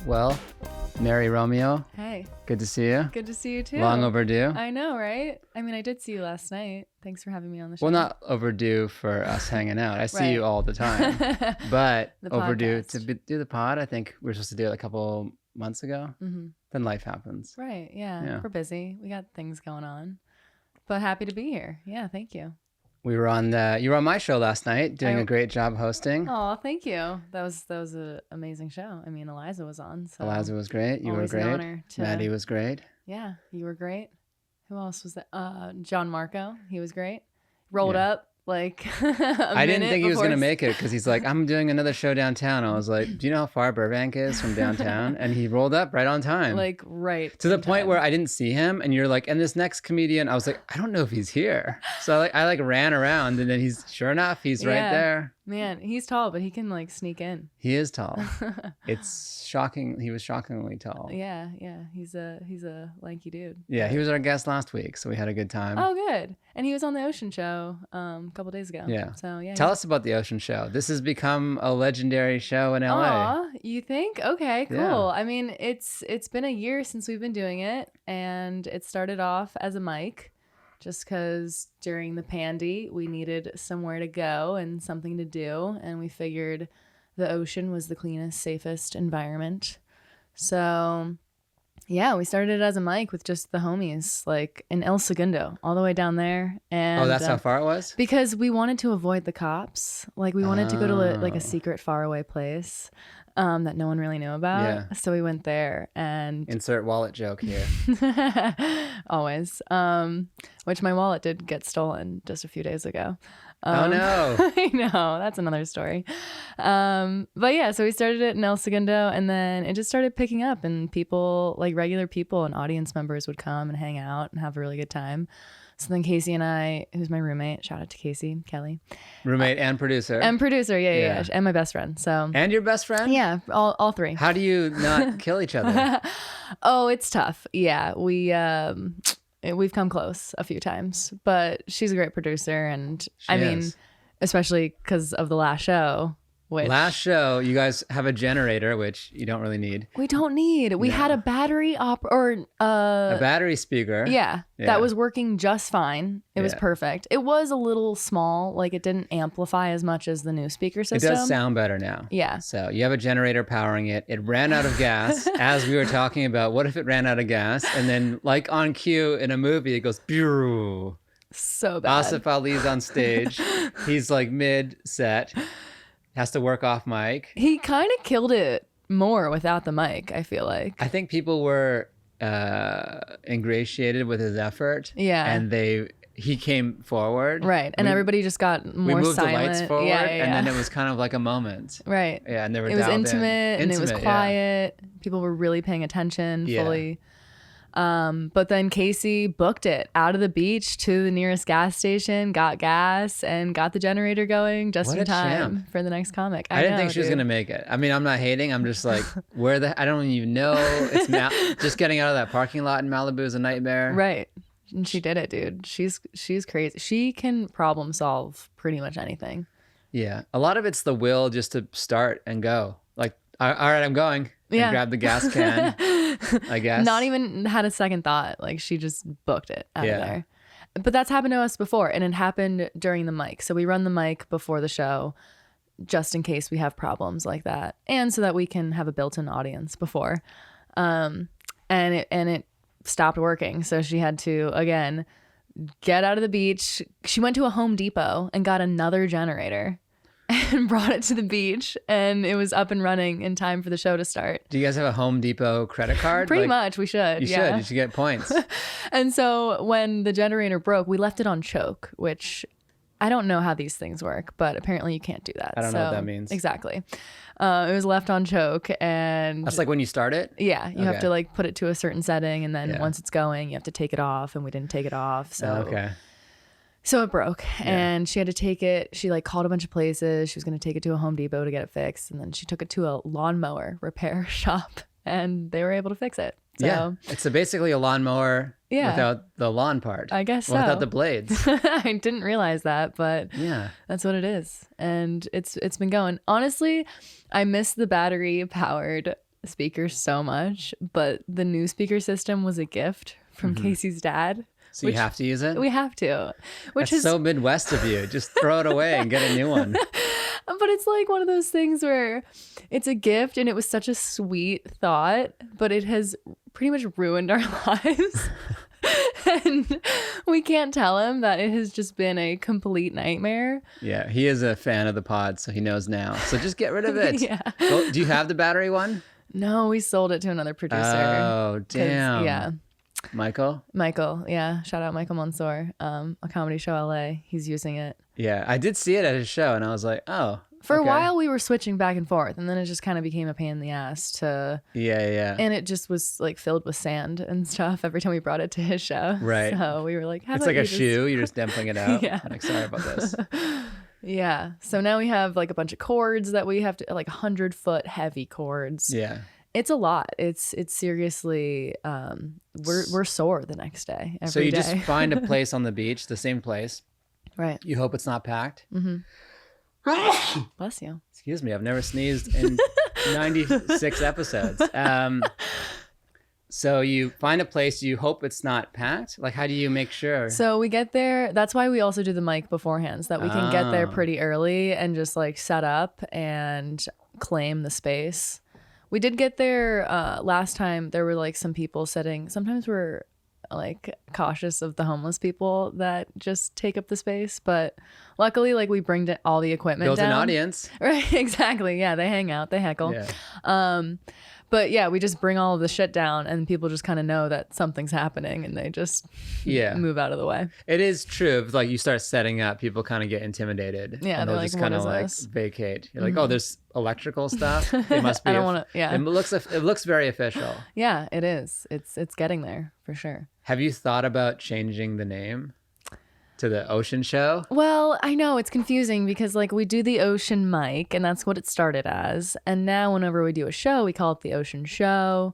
Well, Mary Romeo, Hey, good to see you. good to see you too. Long overdue. I know, right? I mean, I did see you last night. Thanks for having me on the show. Well, not overdue for us hanging out. I see Right. you all the time. But The overdue podcast. to do the pod. I think we were supposed to do it a couple months ago. Mm-hmm. Then life happens. Right. Yeah. Yeah. We're busy. We got things going on. But happy to be here. Yeah. Thank you. You were on my show last night, doing I- a great job hosting. Oh, thank you. That was an amazing show. I mean, Eliza was on. So Eliza was great. You were always an great. honor to- Maddie was great. Yeah, you were great. Who else was that? John Marco. He was great. Rolled Yeah. up like I didn't think he was going to make it because he's like, I'm doing another show downtown. I was like, do you know how far Burbank is from downtown? And he rolled up right on time. Like right To the in point time. where I didn't see him, and you're like, and this next comedian, I was like, I don't know if he's here. So I ran around, and then he's sure enough, he's right Yeah. there. Man, he's tall, but he can like sneak in. He is tall. It's shocking. He was shockingly tall. Yeah. He's a lanky dude. Yeah, he was our guest last week, so we had a good time. Oh, good. And he was on the Ocean Show a couple days ago. Yeah. So yeah. Tell us about the Ocean Show. This has become a legendary show in LA. Aw, you think? Okay, cool. Yeah. I mean, it's been a year since we've been doing it, and it started off as a mic, just because during the pandy we needed somewhere to go and something to do, and we figured the ocean was the cleanest, safest environment. So yeah, we started it as a mic with just the homies, like in El Segundo, all the way down there. And Oh, that's how far it was? because we wanted to avoid the cops. Like we wanted to go to like Oh. a secret faraway place that no one really knew about. Yeah. So we went there and Insert wallet joke here. always, which my wallet did get stolen just a few days ago. Oh, no. I know, that's another story. But yeah, so we started it in El Segundo, and then it just started picking up, and people, like regular people and audience members, would come and hang out and have a really good time. So then Casey and I, who's my roommate, shout out to Casey, Kelly, Roommate and producer. and producer, Yeah. yeah, and my best friend. So And your best friend? yeah, all three. How do you not kill each other? Oh, it's tough. Yeah, we've come close a few times, but she's a great producer, and I mean, is. especially because of the last show, which Last show, you guys have a generator, which you don't really need. we don't need. We No. had a battery A battery speaker. yeah, Yeah. that was working just fine. It was Yeah. perfect. It was a little small, like it didn't amplify as much as the new speaker It system. does sound better now. Yeah. So you have a generator powering it. It ran out of gas as we were talking about. What if it ran out of gas? And then, like on cue in a movie, it goes, pew. So bad. Asif Ali's on stage. He's like mid set, has to work off mic. He kind of killed it more without the mic, I feel like. I think people were ingratiated with his effort. Yeah. And he came forward. Right. And We- everybody just got more We moved silent. the lights forward, yeah, and then it was kind of like a moment. right. Yeah, and they were It was dialed in. intimate, and it was Intimate, yeah. quiet. People were really paying attention Yeah. fully. But then Casey booked it out of the beach to the nearest gas station, got gas, and got the generator going just What in a time champ. for the next comic. I didn't know, think she was dude. gonna make it. I mean, I'm not hating. I'm just like, I don't even know. It's just getting out of that parking lot in Malibu is a nightmare. Right. And she did it, dude. She's crazy. She can problem solve pretty much anything. Yeah, a lot of it's the will just to start and go. Like, all right, I'm going. And Yeah. grab the gas can. I guess. Not even had a second thought. Like she just booked it out Yeah. of there. But that's happened to us before, and it happened during the mic. So we run the mic before the show just in case we have problems like that, and so that we can have a built-in audience before. And it stopped working. So she had to again get out of the beach. She went to a Home Depot and got another generator and brought it to the beach, and it was up and running in time for the show to start. Do you guys have a Home Depot credit card? Pretty Like, much, we should. You yeah. should. You should get points. And so when the generator broke, we left it on choke, which I don't know how these things work, but apparently you can't do that. I don't know what that means. Exactly. It was left on choke, and That's like when you start it. yeah, you have Okay. to like put it to a certain setting, and then Yeah. once it's going, you have to take it off, and we didn't take it off. So Okay. So it broke, and she had to take it. She like called a bunch of places. She was going to take it to a Home Depot to get it fixed, and then she took it to a lawnmower repair shop, and they were able to fix it. So, Yeah, it's basically a lawnmower Yeah. without the lawn part. I guess Well, so. without the blades. I didn't realize that, but Yeah. that's what it is. And it's been going. Honestly, I miss the battery powered speakers so much, but the new speaker system was a gift from Casey's dad. So you have to use it? We have to. Which That's is so Midwest of you. Just throw it away and get a new one. But it's like one of those things where it's a gift and it was such a sweet thought, but it has pretty much ruined our lives. And we can't tell him that it has just been a complete nightmare. Yeah, he is a fan of the pod, so he knows now. So just get rid of it. Yeah. Well, do you have the battery one? No, we sold it to another producer. Oh, 'Cause, damn. Yeah. Michael? Michael, yeah. Shout out Michael Mansour, a comedy show LA. He's using it. Yeah, I did see it at his show, and I was like, oh. For okay. a while, we were switching back and forth, and then it just kind of became a pain in the ass to... Yeah. And it just was like filled with sand and stuff every time we brought it to his show. Right. So we were like, how It's about like a you just- shoe. You're just dimpling it out. Yeah. Like, sorry about this. Yeah. So now we have like a bunch of cords that we have to, like 100-foot heavy cords. Yeah. It's a lot. It's seriously, we're sore the next day. So you day. just find a place on the beach, the same place. Right. You hope it's not packed. Bless you. Excuse me. I've never sneezed in 96 episodes. So you find a place, you hope it's not packed. Like, how do you make sure? So we get there. That's why we also do the mic beforehand, so that we can get there pretty early and just like set up and claim the space. We did get there last time. There were like some people sitting. Sometimes we're like cautious of the homeless people that just take up the space, but luckily like we bring all the equipment Built down. an audience. Right, exactly. Yeah, they hang out, they heckle. Yeah. But yeah, we just bring all of the shit down and people just kind of know that something's happening and they just move out of the way. It is true. If like you start setting up, people kind of get intimidated. Yeah, and they're they'll like, just kind of "What is like this?" vacate. You're like, oh, there's electrical stuff. It must be. I don't want to. Yeah. It looks very official. Yeah, it is. It's getting there for sure. Have you thought about changing the name to the Ocean Show? Well, I know it's confusing because like we do the Ocean Mic and that's what it started as. And now whenever we do a show, we call it the Ocean Show,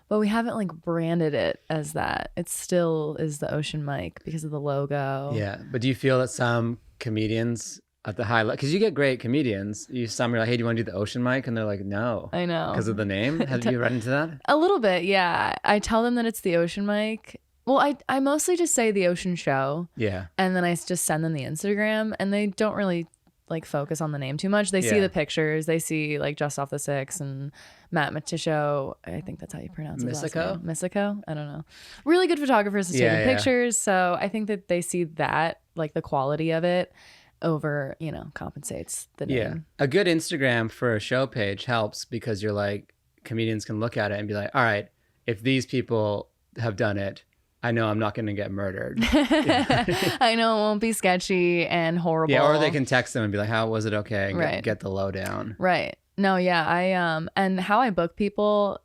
but we haven't like branded it as that. It still is the Ocean Mic because of the logo. Yeah, but do you feel that some comedians at the high level, because you get great comedians, some are like, hey, do you want to do the Ocean Mic? And they're like, no. I know. Because of the name? Have you run into that? A little bit, yeah. I tell them that it's the Ocean Mic. Well, I mostly just say the Ocean Show. Yeah. And then I just send them the Instagram and they don't really like focus on the name too much. They see the pictures. They see like Just Off the Six and Matt Matisho. I think that's how you pronounce it. Missico? I don't know. Really good photographers to taking pictures. So I think that they see that, like the quality of it over, compensates the name. Yeah. A good Instagram for a show page helps because you're like, comedians can look at it and be like, all right, if these people have done it, I know I'm not going to get murdered. I know it won't be sketchy and horrible. Yeah, or they can text them and be like, how was it okay? And Right. get the lowdown. Right. No, yeah, I and how I book people,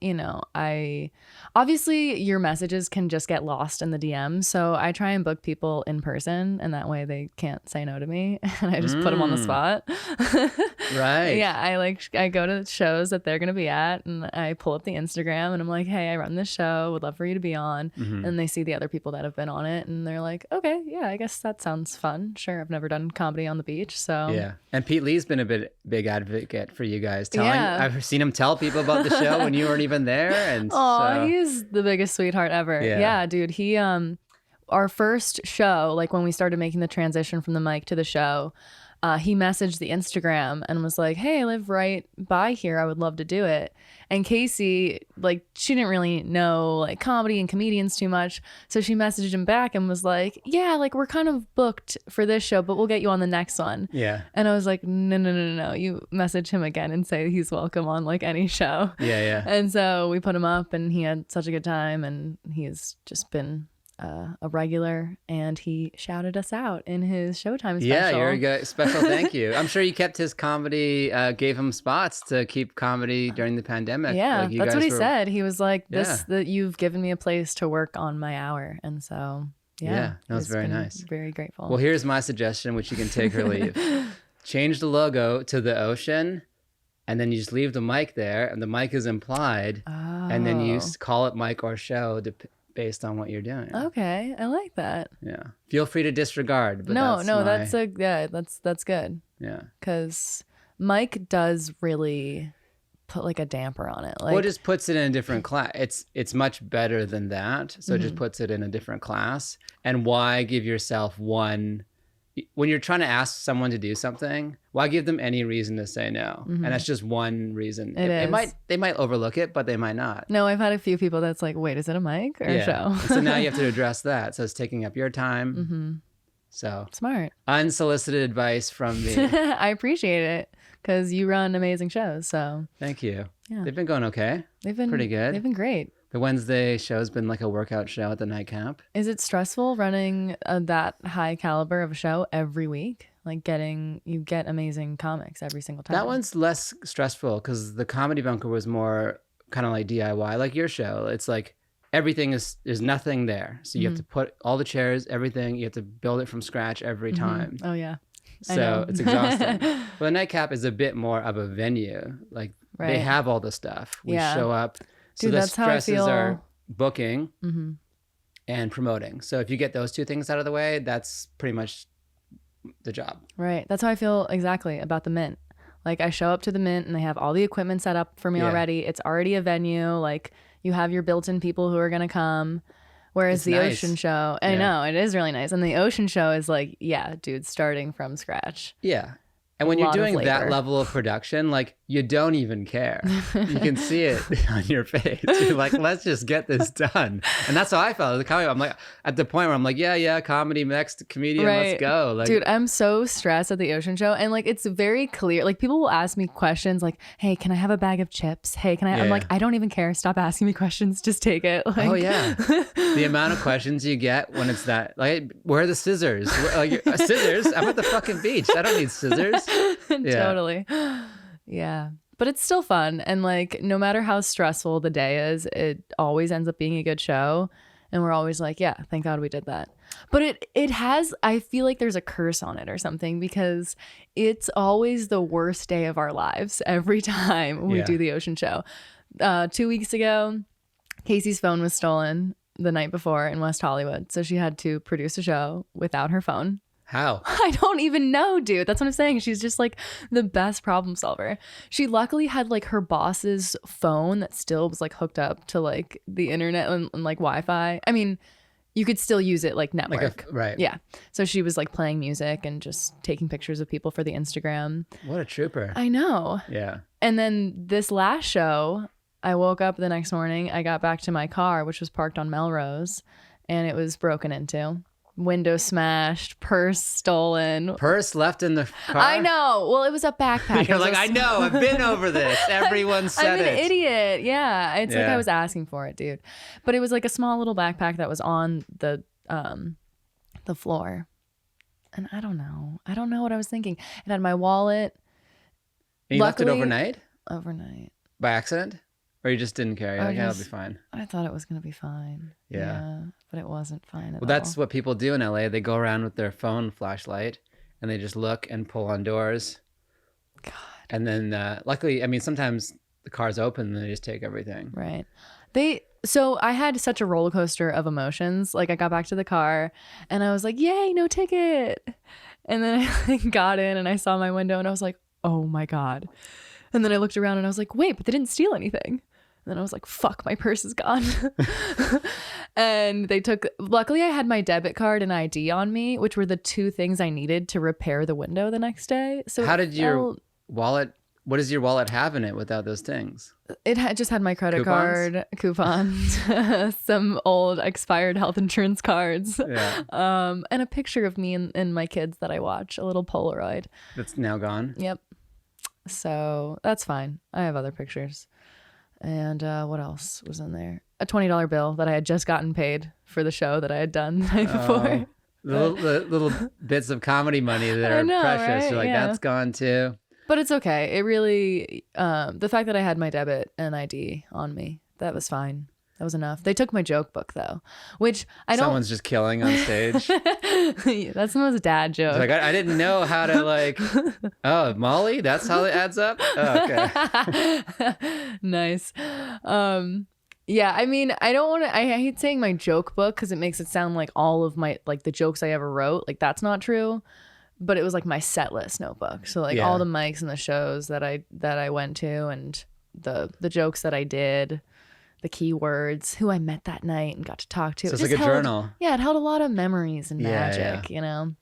I obviously your messages can just get lost in the DMs, so I try and book people in person, and that way they can't say no to me, and I just put them on the spot. Right. Yeah, I go to shows that they're gonna be at, and I pull up the Instagram, and I'm like, hey, I run this show, would love for you to be on, and they see the other people that have been on it, and they're like, okay, yeah, I guess that sounds fun. Sure, I've never done comedy on the beach, so Yeah, and Pete Lee's been a big advocate for you guys. Yeah. I've seen him tell people about the show when you weren't even there, and oh, he's the biggest sweetheart ever. Yeah, dude. He our first show, like when we started making the transition from the mic to the show, he messaged the Instagram and was like, hey, I live right by here. I would love to do it. And Casey, like, she didn't really know like comedy and comedians too much. So she messaged him back and was like, yeah, like we're kind of booked for this show, but we'll get you on the next one. Yeah. And I was like, no. You message him again and say he's welcome on like any show. Yeah. And so we put him up and he had such a good time and he's just been a regular and he shouted us out in his Showtime special. Yeah, you're a good special thank you. I'm sure you kept his comedy, gave him spots to keep comedy during the pandemic. Yeah, Like, you that's guys what he were- said. He was like, Yeah. that you've given me a place to work on my hour. And so, Yeah, that was he's very been nice. Very grateful. Well, here's my suggestion, which you can take or leave. Change the logo to the ocean, and then you just leave the mic there, and the mic is implied, and then you call it mic or show based on what you're doing. Okay, I like that. Yeah. Feel free to disregard. But that's good. Yeah. Because Mike does really put like a damper on it. Well, it just puts it in a different class. It's much better than that. So it just puts it in a different class. And why give yourself one, when you're trying to ask someone to do something, why give them any reason to say no? And that's just one reason. They might overlook it, but they might not. No, I've had a few people that's like, wait, is it a mic or a show? So now you have to address that. So it's taking up your time. So smart. Unsolicited advice from me. I appreciate it because you run amazing shows. So thank you. Yeah. They've been going okay. They've been pretty good. They've been great. The Wednesday show's been like a workout show at the nightcap. Is it stressful running that high caliber of a show every week? Like you get amazing comics every single time. That one's less stressful because the Comedy Bunker was more kind of like DIY, like your show. It's like everything there's nothing there. So you have to put all the chairs, everything, you have to build it from scratch every time. Oh yeah. So it's exhausting. Well, the nightcap is a bit more of a venue. Like they have all the stuff. We show up. So Dude, the that's how I stresses feel. are booking and promoting. So if you get those two things out of the way, that's pretty much the job. Right. That's how I feel exactly about the Mint. Like I show up to the Mint and they have all the equipment set up for me already. It's already a venue. Like you have your built-in people who are going to come. Whereas It's the nice. Ocean Show, I know, it is really nice. And the Ocean Show is like, yeah, dude, starting from scratch. Yeah. And when you're lot of doing that labor. level of production, like you don't even care. You can see it on your face. You're like, let's just get this done. And that's how I felt. The comedy, I'm like, at the point where I'm like, yeah, comedy, next comedian, let's go. Like, dude, I'm so stressed at the Ocean Show. And like, it's very clear. Like people will ask me questions like, hey, can I have a bag of chips? Hey, can I? I'm like, I don't even care. Stop asking me questions. Just take it. Like, oh yeah. The amount of questions you get when it's that, like, where are the scissors? Scissors? I'm at the fucking beach. I don't need scissors. Yeah. Totally. Yeah. But it's still fun. And like, no matter how stressful the day is, it always ends up being a good show. And we're always like, yeah, thank God we did that. But it has, I feel like there's a curse on it or something because it's always the worst day of our lives every time we do the Ocean Show. 2 weeks ago, Casey's phone was stolen the night before in West Hollywood. So she had to produce a show without her phone. How? I don't even know, dude. That's what I'm saying. She's just like the best problem solver. She luckily had like her boss's phone that still was like hooked up to like the internet and like Wi-Fi. I mean, you could still use it like network. Right. Yeah. So she was like playing music and just taking pictures of people for the Instagram. What a trooper. I know. Yeah. And then this last show, I woke up the next morning. I got back to my car, which was parked on Melrose, and it was broken into. Window smashed, purse stolen. Purse left in the car? I know. Well, it was a backpack. You're like, I know. I've been over this. Everyone said I'm it. an idiot. Yeah. It's like I was asking for it, dude. But it was like a small little backpack that was on the floor. And I don't know. I don't know what I was thinking. It had my wallet. And you left it overnight? Overnight. By accident? Or you just didn't care? You're like, it'll be fine. I thought it was going to be fine. Yeah. But it wasn't fine at all. Well, that's what people do in LA. They go around with their phone flashlight and they just look and pull on doors. God. And then luckily, I mean, sometimes the car's open and they just take everything. Right. So I had such a roller coaster of emotions. Like I got back to the car and I was like, yay, no ticket. And then I got in and I saw my window and I was like, oh my God. And then I looked around and I was like, wait, but they didn't steal anything. And then I was like, fuck, my purse is gone. And luckily I had my debit card and ID on me, which were the two things I needed to repair the window the next day. So how did your wallet, what does your wallet have in it without those things? It just had my credit card, coupons, some old expired health insurance cards, and a picture of me and my kids that I watch, a little Polaroid. That's now gone? Yep. So that's fine. I have other pictures. And what else was in there? A $20 bill that I had just gotten paid for the show that I had done the night before. The little bits of comedy money that are precious. Right? You're like, that's gone too. But it's okay. It really, the fact that I had my debit and ID on me, that was fine. That was enough. They took my joke book though, which I don't. Someone's just killing on stage. That's the most dad joke. It's like, I didn't know how to like, oh, Molly, that's how it adds up? Oh, okay. Nice. Yeah, I mean, I hate saying my joke book because it makes it sound like all of my, like the jokes I ever wrote. Like that's not true. But it was like my set list notebook. So like all the mics and the shows that I went to and the jokes that I did, the keywords, who I met that night and got to talk to. So it's like a journal. Yeah, it held a lot of memories and Yeah, magic, you know.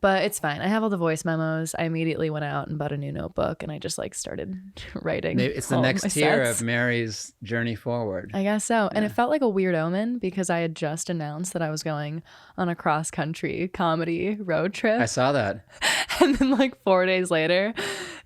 But it's fine. I have all the voice memos. I immediately went out and bought a new notebook, and I just like started writing. Maybe it's the next tier of Mary's journey forward. I guess so. And it felt like a weird omen because I had just announced that I was going on a cross-country comedy road trip. I saw that. And then like 4 days later,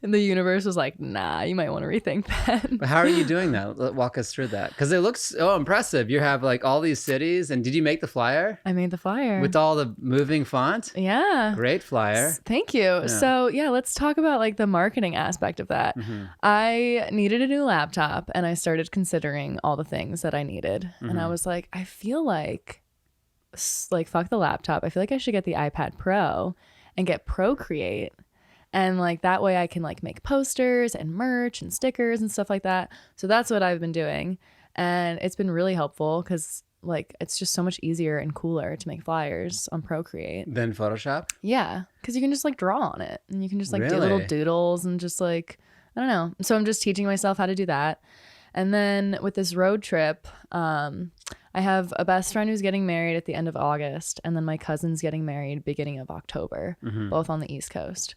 and the universe was like, nah, you might want to rethink that. But how are you doing that? Walk us through that. Because it looks so impressive. You have like all these cities. And did you make the flyer? I made the flyer. With all the moving font? Yeah. Great flyer. Thank you. Yeah. So yeah, let's talk about like the marketing aspect of that. I needed a new laptop and I started considering all the things that I needed. And I was like, I feel like fuck the laptop. I feel like I should get the iPad Pro and get Procreate. And like that way I can like make posters and merch and stickers and stuff like that. So that's what I've been doing. And it's been really helpful because like it's just so much easier and cooler to make flyers on Procreate than Photoshop. Yeah, because you can just like draw on it and you can just like Really? do little doodles and just like, I don't know. So I'm just teaching myself how to do that. And then with this road trip, I have a best friend who's getting married at the end of August, and then my cousin's getting married beginning of October, both on the East Coast.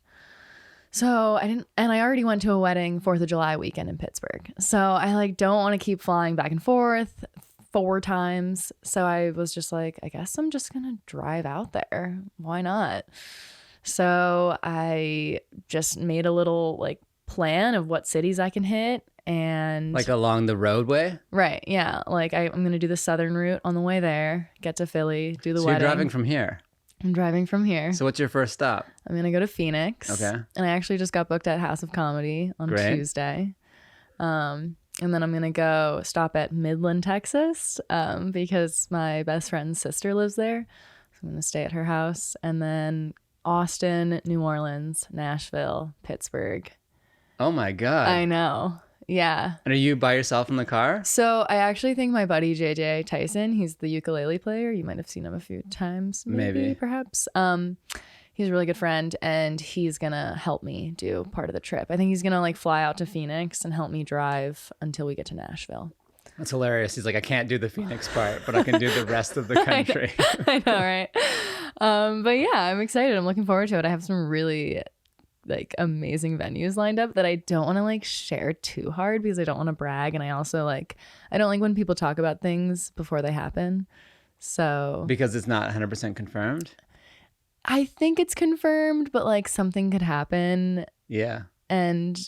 So I already went to a wedding 4th of July weekend in Pittsburgh. So I like don't want to keep flying back and forth 4 times. So I was just like, I guess I'm just going to drive out there. Why not? So I just made a little like plan of what cities I can hit. And like along the roadway? Right. Yeah. Like I'm going to do the southern route on the way there, get to Philly, do the wedding. You're driving from here? I'm driving from here. So what's your first stop? I'm going to go to Phoenix. Okay. And I actually just got booked at House of Comedy on Tuesday. And then I'm going to go stop at Midland, Texas, because my best friend's sister lives there. So I'm going to stay at her house. And then Austin, New Orleans, Nashville, Pittsburgh. Oh my God. I know. Yeah. And are you by yourself in the car? So I actually think my buddy JJ Tyson, he's the ukulele player. You might have seen him a few times, maybe. Perhaps. He's a really good friend, and he's gonna help me do part of the trip. I think he's gonna like fly out to Phoenix and help me drive until we get to Nashville. That's hilarious. He's like, I can't do the Phoenix part, but I can do the rest of the country. I know, right? But yeah, I'm excited. I'm looking forward to it. I have some really like amazing venues lined up that I don't want to like share too hard because I don't want to brag, and I also like I don't like when people talk about things before they happen. So because it's not 100% confirmed. I think it's confirmed, but like something could happen. Yeah. And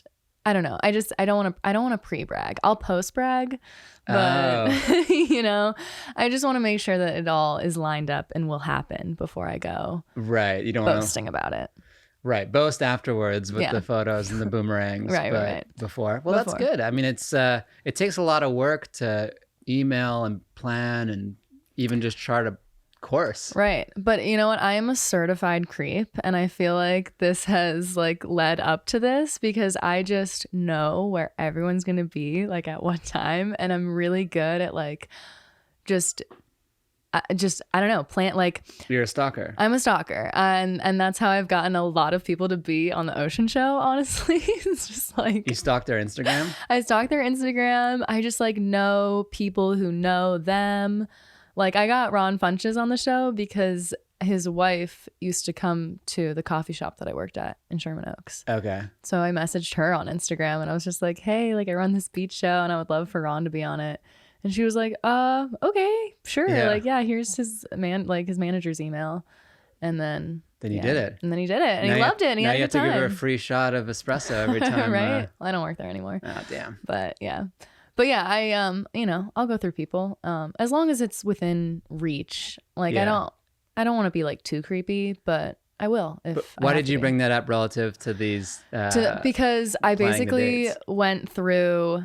I don't know. I don't want to pre-brag. I'll post-brag, but you know, I just want to make sure that it all is lined up and will happen before I go. Right. You don't boasting about it. Right. Boast afterwards with the photos and the boomerangs. right. Before. Well, that's good. I mean, it takes a lot of work to email and plan and even just chart a course. Right. But you know what? I am a certified creep, and I feel like this has like led up to this because I just know where everyone's going to be like at what time, and I'm really good at like just I don't know, plant like you're a stalker. I'm a stalker, and that's how I've gotten a lot of people to be on the Ocean Show, honestly. It's just like you stalk their Instagram. I stalk their Instagram. I just like know people who know them. Like I got Ron Funches on the show because his wife used to come to the coffee shop that I worked at in Sherman Oaks. Okay. So I messaged her on Instagram and I was just like, hey, like I run this beach show and I would love for Ron to be on it. And she was like, okay, sure. Yeah. Like, yeah, here's his his manager's email. And then he did it. And then he did it. And he loved it. And he had a good time. Now you have to give her a free shot of espresso every time. Right? Well, I don't work there anymore. Oh, damn. But yeah. I I'll go through people as long as it's within reach. Like I don't want to be like too creepy, but I will if why did you bring that up relative to these because I basically went through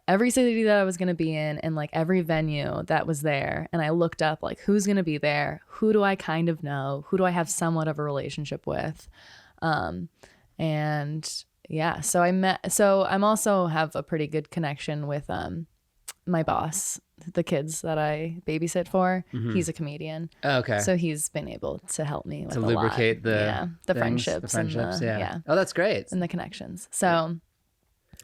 every city that I was going to be in and like every venue that was there, and I looked up like who's going to be there, who do I kind of know, who do I have somewhat of a relationship with, and yeah, so I'm also have a pretty good connection with my boss, the kids that I babysit for. Mm-hmm. He's a comedian. Oh, okay. So he's been able to help me with to lubricate the friendships. Yeah. Oh, that's great. And the connections. So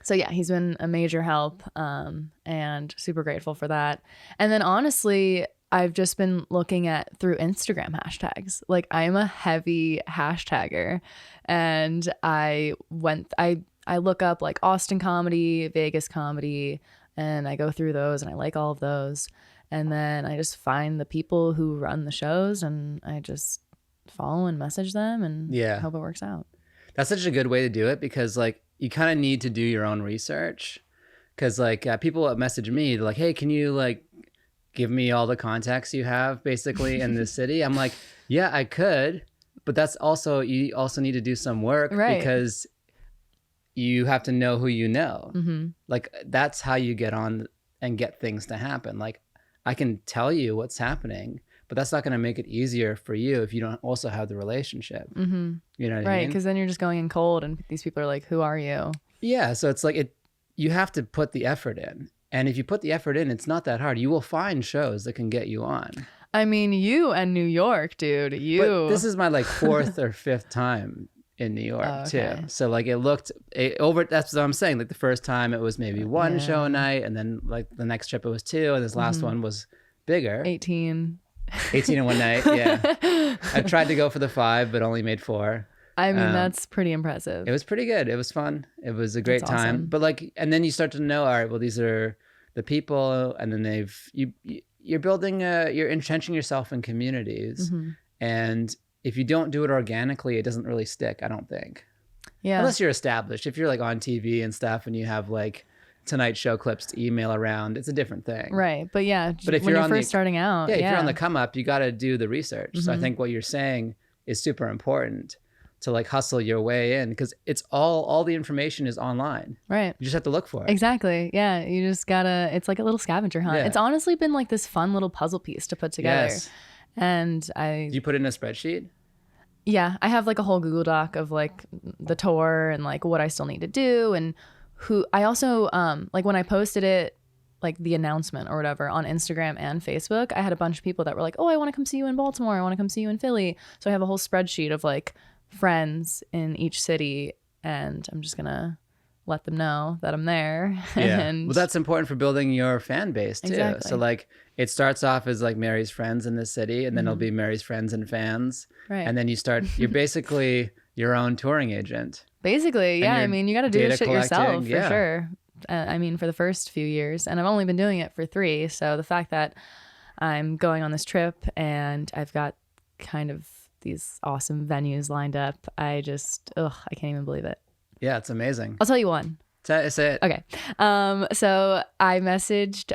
So yeah, he's been a major help, and super grateful for that. And then honestly, I've just been looking at through Instagram hashtags. Like I'm a heavy hashtagger, and I look up like Austin comedy, Vegas comedy, and I go through those and I like all of those. And then I just find the people who run the shows and I just follow and message them and hope it works out. That's such a good way to do it because like you kind of need to do your own research. Because like people message me, they're like, hey, can you like give me all the contacts you have basically in the city? I'm like, yeah, I could. But that's also, you also need to do some work because you have to know who you know. Mm-hmm. Like that's how you get on and get things to happen. Like I can tell you what's happening, but that's not going to make it easier for you if you don't also have the relationship. Mm-hmm. You know what I mean? Right, because then you're just going in cold and these people are like, who are you? Yeah, so it's like you have to put the effort in. And if you put the effort in, it's not that hard. You will find shows that can get you on. I mean, you and New York, dude. But this is my like 4th or 5th time in New York too. So like that's what I'm saying. Like the first time it was maybe one show a night, and then like the next trip it was 2, and this last one was bigger. 18 in one night. Yeah. I tried to go for the 5, but only made 4. I mean, that's pretty impressive. It was pretty good. It was fun. It was a great time. Awesome. But like, and then you start to know, all right, well, these are the people, and then you're building you're entrenching yourself in communities. Mm-hmm. And if you don't do it organically, it doesn't really stick, I don't think. Yeah. Unless you're established. If you're like on TV and stuff and you have like Tonight Show clips to email around, it's a different thing. Right. But yeah, but if you're first starting out. Yeah, if you're on the come up, you got to do the research. Mm-hmm. So I think what you're saying is super important to like hustle your way in, because it's all the information is online. Right. You just have to look for it. Exactly. Yeah. You just gotta, it's like a little scavenger hunt. Yeah. It's honestly been like this fun little puzzle piece to put together. Yes. And do you put it in a spreadsheet? Yeah. I have like a whole Google Doc of like the tour and like what I still need to do, and who I also, like when I posted it, like the announcement or whatever on Instagram and Facebook, I had a bunch of people that were like, oh, I want to come see you in Baltimore. I want to come see you in Philly. So I have a whole spreadsheet of like friends in each city, and I'm just gonna let them know that I'm there. Yeah. And well, that's important for building your fan base too. Exactly. So like it starts off as like Mary's friends in the city, and then it'll be Mary's friends and fans. Right. And then you're basically your own touring agent. Basically, yeah. I mean, you got to do this shit yourself for sure. I mean, for the first few years, and I've only been doing it for 3. So the fact that I'm going on this trip and I've got kind of these awesome venues lined up, I can't even believe it. Yeah, it's amazing. I'll tell you one. Say it. Okay. So I messaged,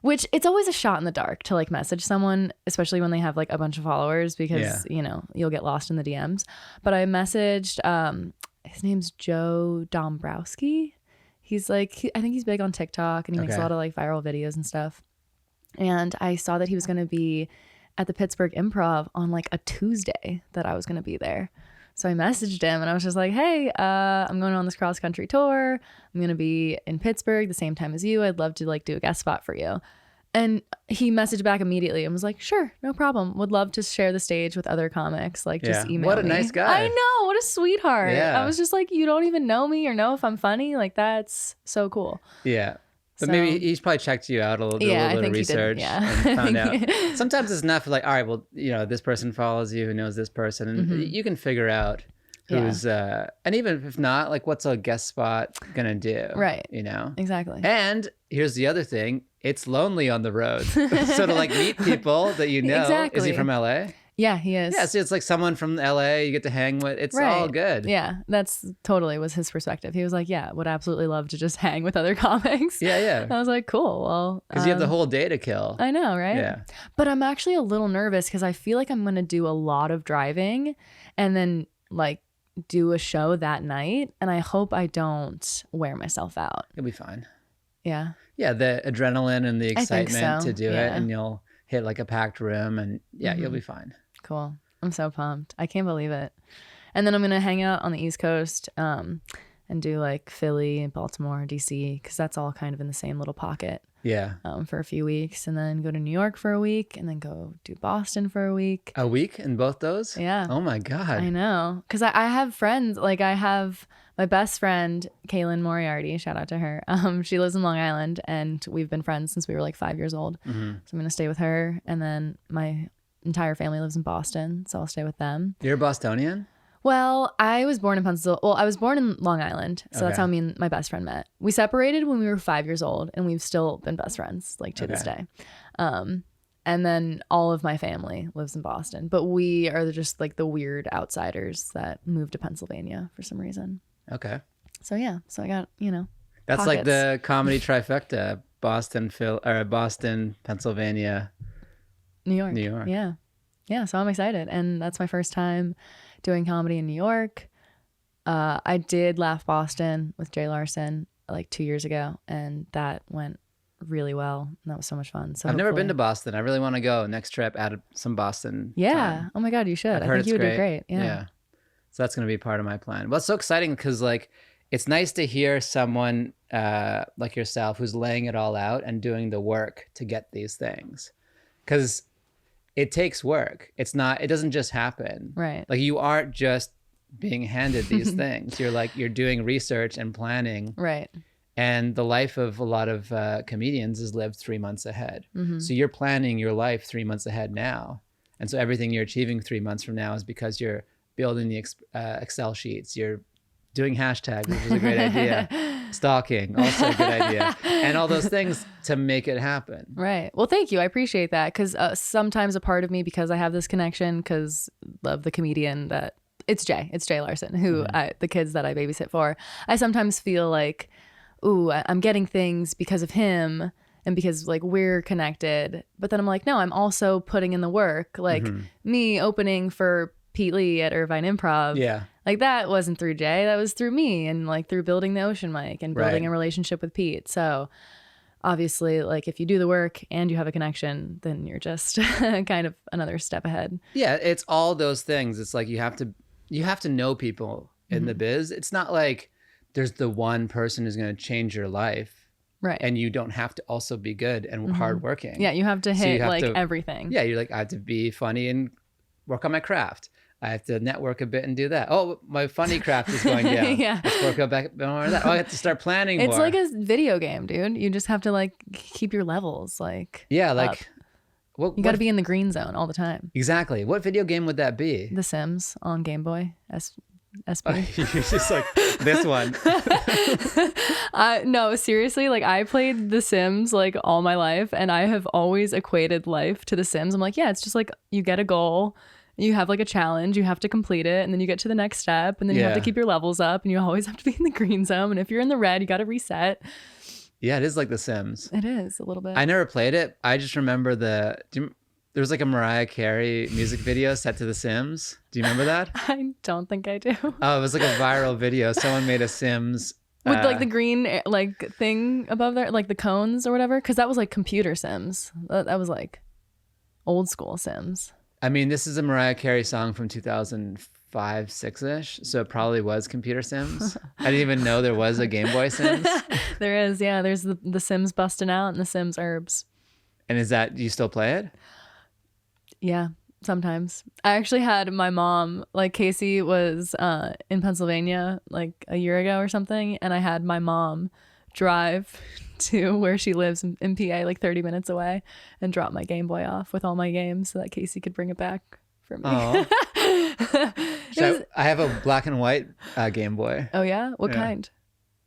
which it's always a shot in the dark to like message someone, especially when they have like a bunch of followers, because you know, you'll get lost in the DMs. But I messaged, his name's Joe Dombrowski. He's like, I think he's big on TikTok, and he makes a lot of like viral videos and stuff. And I saw that he was going to be at the Pittsburgh Improv on like a Tuesday that I was going to be there. So I messaged him and I was just like, hey, I'm going on this cross country tour. I'm going to be in Pittsburgh the same time as you. I'd love to like do a guest spot for you. And he messaged back immediately and was like, sure, no problem. Would love to share the stage with other comics. Like just email me. What a nice guy. I know. What a sweetheart. Yeah. I was just like, you don't even know me or know if I'm funny. Like that's so cool. Yeah. But maybe he's probably checked you out a little bit of research and found out. Sometimes it's enough like, all right, well, you know, this person follows you who knows this person, and you can figure out who's, and even if not, like what's a guest spot gonna do? Right. You know? Exactly. And here's the other thing. It's lonely on the road. So to like meet people that you know. Exactly. Is he from LA? Yeah, he is. Yeah, so it's like someone from LA you get to hang with. It's all good. Yeah, that's totally was his perspective. He was like, yeah, would absolutely love to just hang with other comics. Yeah. I was like, cool. Well, because you have the whole day to kill. I know, right? Yeah. But I'm actually a little nervous because I feel like I'm going to do a lot of driving and then like do a show that night. And I hope I don't wear myself out. You'll be fine. Yeah. Yeah, the adrenaline and the excitement to do it, and you'll hit like a packed room, and you'll be fine. Cool. I'm so pumped. I can't believe it. And then I'm going to hang out on the East Coast and do like Philly, Baltimore, DC, because that's all kind of in the same little pocket. Yeah. For a few weeks, and then go to New York for a week, and then go do Boston for a week. A week in both those? Yeah. Oh my God. I know. Because I have friends, like I have My best friend, Kaylin Moriarty, shout out to her. She lives in Long Island, and we've been friends since we were like 5 years old. So I'm going to stay with her. And then my entire family lives in Boston, so I'll stay with them. You're a Bostonian? Well, I was born in Pennsylvania. Well, I was born in Long Island, so that's how me and my best friend met. We separated when we were 5 years old, and we've still been best friends, like to this day. And then all of my family lives in Boston, but we are just like the weird outsiders that moved to Pennsylvania for some reason. Okay. So yeah, so I got, you know, that's pockets. like the comedy trifecta: Boston, Pennsylvania, New York. New York. Yeah. Yeah. So I'm excited. And that's my first time doing comedy in New York. I did Laugh Boston with Jay Larson like 2 years ago, and that went really well. And that was so much fun. So I've never been to Boston. I really want to go next trip. Add some Boston. Yeah. time. Oh my God, you should. I've I heard think you would it's do great. Yeah. So that's going to be part of my plan. Well, it's so exciting because like it's nice to hear someone like yourself who's laying it all out and doing the work to get these things, because it takes work. It doesn't just happen. Right. Like you aren't just being handed these things. You're doing research and planning. Right. And the life of a lot of comedians is lived 3 months ahead. So you're planning your life 3 months ahead now. And so everything you're achieving 3 months from now is because you're building the Excel sheets. You're doing hashtags, which is a great idea. Stalking, also a good idea. And all those things to make it happen. Right. Well, thank you. I appreciate that, because sometimes a part of me, because I have this connection because of the comedian that it's Jay Larson, who the kids that I babysit for, I sometimes feel like, ooh, I'm getting things because of him and because like we're connected. But then I'm like, no, I'm also putting in the work. Like me opening for Pete Lee at Irvine Improv. Yeah. Like that wasn't through Jay, that was through me, and like through building the Ocean Mic and building a relationship with Pete. So obviously, like if you do the work and you have a connection, then you're just kind of another step ahead. Yeah, it's all those things. It's like you have to know people in the biz. It's not like there's the one person who's going to change your life. Right. And you don't have to also be good and hardworking. Yeah, you have to hit have to, everything. Yeah, you're like, I have to be funny and work on my craft. I have to network a bit and do that. Oh, my funny craft is going down. Yeah. Let's work a bit more on that. Oh, I have to start planning more. It's like a video game, dude. You just have to like keep your levels like up. You got to be in the green zone all the time. Exactly. What video game would that be? The Sims on Game Boy. SP. You're just like, this one. No, seriously, like I played The Sims like all my life, and I have always equated life to The Sims. I'm like, yeah, it's just like you get a goal, you have like a challenge, you have to complete it, and then you get to the next step, and then you have to keep your levels up, and you always have to be in the green zone, and if you're in the red, you got to reset. Yeah, it is like The Sims. It is a little bit. I never played it. I just remember there was like a Mariah Carey music video set to The Sims. Do you remember that? I don't think I do. Oh, it was like a viral video. Someone made a Sims with like the green like thing above there, like the cones or whatever, because that was like computer Sims. That was like old school Sims. I mean, this is a Mariah Carey song from 2005, 6-ish, so it probably was computer Sims. I didn't even know there was a Game Boy Sims. There is, yeah. There's the Sims busting out and the Sims herbs. And do you still play it? Yeah, sometimes. I actually had my mom, like Casey was in Pennsylvania like a year ago or something, and I had my mom drive to where she lives in PA, like 30 minutes away, and drop my Game Boy off with all my games so that Casey could bring it back for me. I have a black and white Game Boy. Oh yeah? What kind?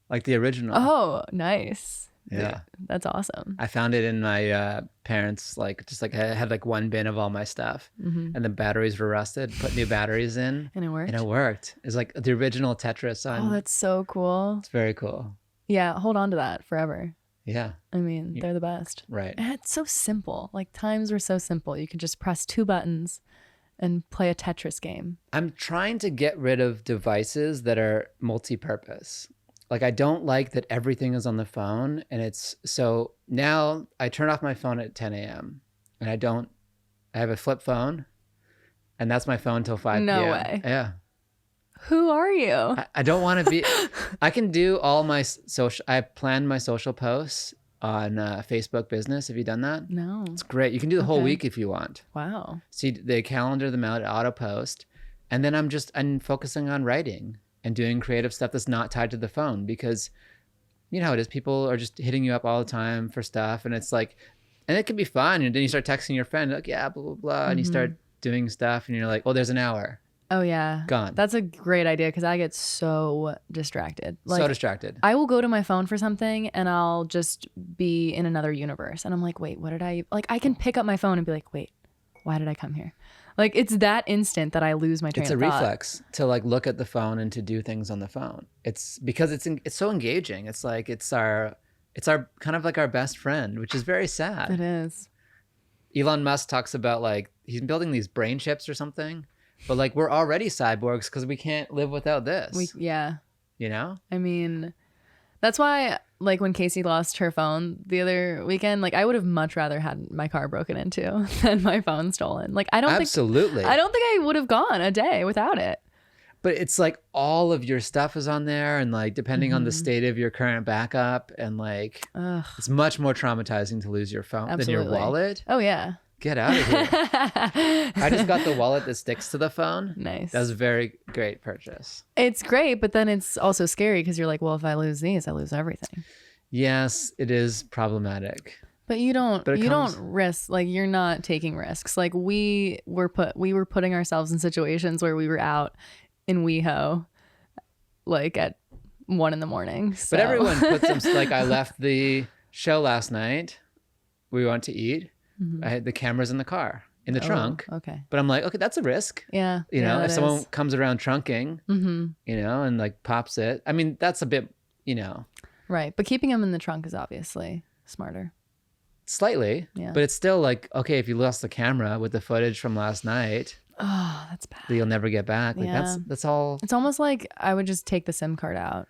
Like the original. Oh, nice. Yeah. That's awesome. I found it in my parents', I had like one bin of all my stuff, and the batteries were rusted. Put new batteries in, and it worked. It's like the original Tetris. Oh, that's so cool. It's very cool. Yeah, hold on to that forever. Yeah. I mean, they're the best. Right. And it's so simple. Like times were so simple. You could just press 2 buttons and play a Tetris game. I'm trying to get rid of devices that are multi-purpose. Like I don't like that everything is on the phone, and so now I turn off my phone at 10 a.m. and I have a flip phone, and that's my phone till 5 p.m. No way. Yeah. Who are you? I don't want to be, I can do all my I planned my social posts on Facebook Business. Have you done that? No. It's great. You can do the whole week if you want. Wow. See, they calendar them out, auto post, and then I'm focusing on writing and doing creative stuff that's not tied to the phone, because you know how it is. People are just hitting you up all the time for stuff, and it's like, and it can be fun. And then you start texting your friend like, yeah, blah, blah, blah. And you start doing stuff and you're like, oh, there's an hour. Oh yeah. Gone. That's a great idea because I get so distracted. Like, so distracted. I will go to my phone for something and I'll just be in another universe. And I'm like, wait, what did I, like, I can pick up my phone and be like, wait, why did I come here? Like, it's that instant that I lose my train of thought. It's a reflex to like look at the phone and to do things on the phone. It's because it's so engaging. It's like, it's our kind of like our best friend, which is very sad. It is. Elon Musk talks about like, he's building these brain chips or something, but like we're already cyborgs because we can't live without this. Yeah. You know? I mean, that's why like when Casey lost her phone the other weekend, like I would have much rather had my car broken into than my phone stolen. Like I don't think I would have gone a day without it. But it's like all of your stuff is on there, and like depending on the state of your current backup, and like it's much more traumatizing to lose your phone than your wallet. Oh yeah. Get out of here. I just got the wallet that sticks to the phone. Nice. That was a very great purchase. It's great, but then it's also scary because you're like, well, if I lose these, I lose everything. Yes, it is problematic. But you don't risk, like you're not taking risks. Like we were putting ourselves in situations where we were out in WeHo like at 1 a.m. So. But everyone puts them, like I left the show last night. We went to eat. I had the cameras in the car, in the trunk. Okay. But I'm like, okay, that's a risk. Yeah. You know, if someone comes around trunking, you know, and like pops it. I mean, that's a bit, you know. Right. But keeping them in the trunk is obviously smarter. Slightly. Yeah. But it's still like, okay, if you lost the camera with the footage from last night. Oh, that's bad. That you'll never get back. Like that's all. It's almost like I would just take the SIM card out.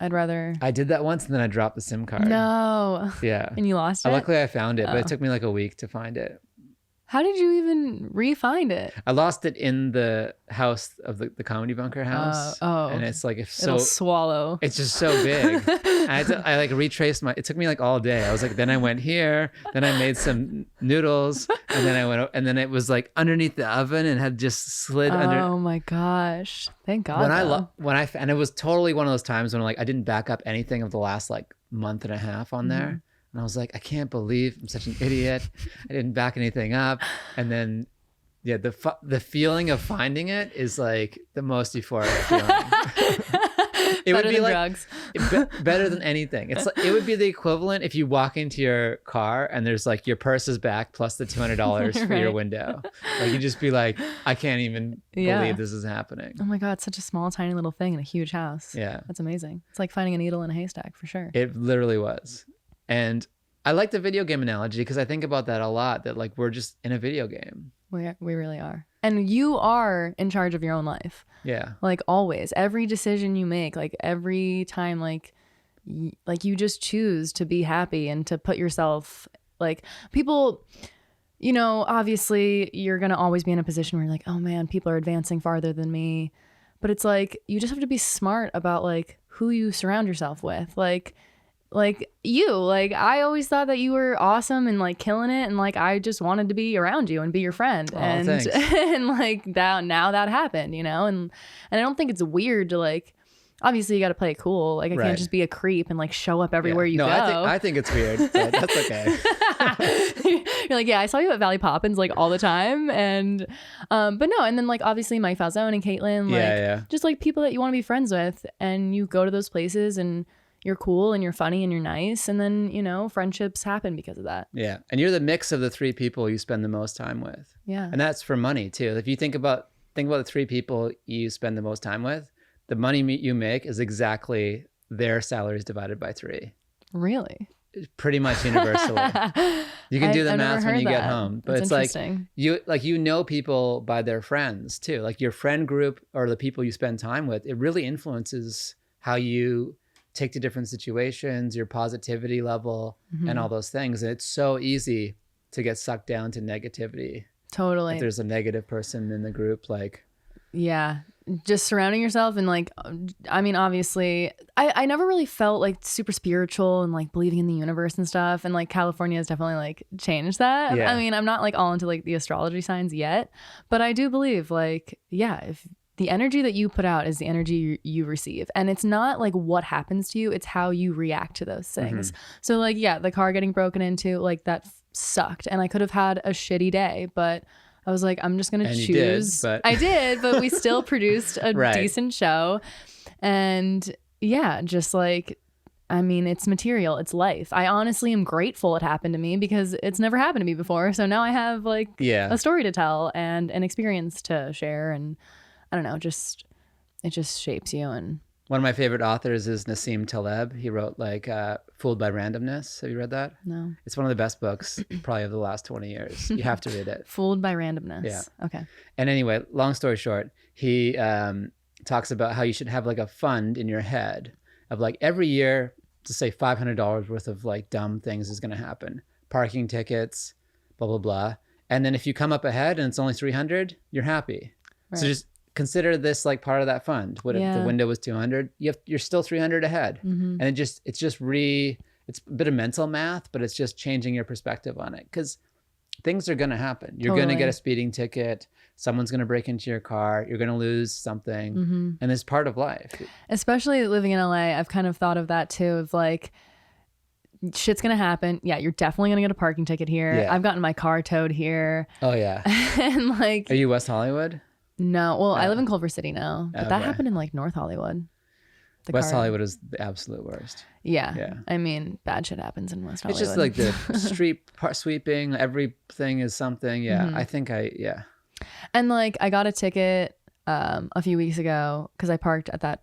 I'd rather. I did that once and then I dropped the SIM card. No. Yeah. And you lost it? Luckily I found it, but it took me like a week to find it. How did you even re-find it? I lost it in the house of the Comedy Bunker house. And it's like, it'll swallow. It's just so big. I like retraced it took me like all day. I was like, then I went here, then I made some noodles, and then I went, and then it was like underneath the oven and had just slid under. Oh my gosh. Thank God. And it was totally one of those times when like, I didn't back up anything of the last like month and a half on there. And I was like, I can't believe I'm such an idiot. I didn't back anything up. And then, yeah, the feeling of finding it is like the most euphoric feeling. It would be like drugs. Better than anything. It's like, it would be the equivalent if you walk into your car and there's like your purse is back plus the $200 for your window. Like you just be like, I can't even believe this is happening. Oh my God, it's such a small, tiny little thing in a huge house. Yeah, that's amazing. It's like finding a needle in a haystack for sure. It literally was. And I like the video game analogy because I think about that a lot, that like we're just in a video game. We really are. And you are in charge of your own life. Yeah. Like always. Every decision you make, like every time, like you just choose to be happy and to put yourself, like people, you know, obviously you're going to always be in a position where you're like, oh man, people are advancing farther than me. But it's like, you just have to be smart about like who you surround yourself with. Like you, like I always thought that you were awesome and like killing it, and like I just wanted to be around you and be your friend. Thanks. And like that now that happened, you know, and I don't think it's weird to like, obviously you got to play it cool. Like I can't just be a creep and like show up everywhere you go. I think it's weird, but that's okay. You're like, yeah, I saw you at Valley Poppins like all the time, and but no, and then like obviously Mike Falzone and Caitlin, like just like people that you want to be friends with, and you go to those places and you're cool and you're funny and you're nice, and then you know friendships happen because of that. Yeah, and you're the mix of the 3 people you spend the most time with. Yeah, and that's for money too. If you think about the 3 people you spend the most time with, the money you make is exactly their salaries divided by 3. Really? Pretty much universally. You can do the math when you get home, but it's like you know people by their friends too. Like your friend group or the people you spend time with, it really influences how you take to different situations, your positivity level, and all those things. And it's so easy to get sucked down to negativity. Totally. If there's a negative person in the group, like. Yeah. Just surrounding yourself and like, I mean, obviously I never really felt like super spiritual and like believing in the universe and stuff. And like California has definitely like changed that. Yeah. I mean, I'm not like all into like the astrology signs yet, but I do believe like, yeah, the energy that you put out is the energy you receive. And it's not like what happens to you, it's how you react to those things. So like, yeah, the car getting broken into, like that sucked. And I could have had a shitty day, but I was like, I'm just going to choose. I did, but we still produced a decent show. And yeah, just like, I mean, it's material, it's life. I honestly am grateful it happened to me because it's never happened to me before. So now I have like a story to tell and an experience to share. And I don't know, it just shapes you. And one of my favorite authors is Nassim Taleb. He wrote like Fooled by Randomness. Have you read that? No. It's one of the best books probably of the last 20 years. You have to read it. Fooled by Randomness. Yeah. Okay. And anyway, long story short, he talks about how you should have like a fund in your head of like every year, to say $500 worth of like dumb things is going to happen. Parking tickets, blah, blah, blah. And then if you come up ahead and it's only 300, you're happy. Right. So just consider this like part of that fund. What if the window was 200? You're still 300 ahead. And it's a bit of mental math, but it's just changing your perspective on it. Because things are going to happen. You're going to get a speeding ticket. Someone's going to break into your car. You're going to lose something. And it's part of life. Especially living in LA, I've kind of thought of that too, of like, shit's going to happen. Yeah, you're definitely going to get a parking ticket here. Yeah. I've gotten my car towed here. Oh, yeah. And like... Are you West Hollywood? No. Well, I live in Culver City now. But that happened in like North Hollywood. West Hollywood is the absolute worst. Yeah. I mean, bad shit happens in West Hollywood. It's just like the street sweeping. Everything is something. Yeah. I think And like, I got a ticket a few weeks ago because I parked at that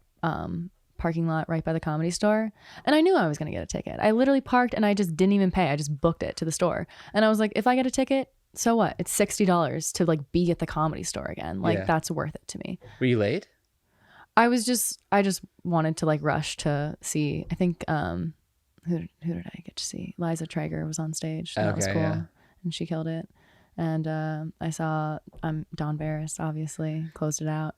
parking lot right by the Comedy Store. And I knew I was going to get a ticket. I literally parked and I just didn't even pay. I just booked it to the store. And I was like, if I get a ticket, so what? It's $60 to like be at the Comedy Store again. Like that's worth it to me. Were you late? I just wanted to like rush to see, I think, who did I get to see? Liza Traeger was on stage. So that was cool. Yeah. And she killed it. And I saw Don Barris, obviously, closed it out.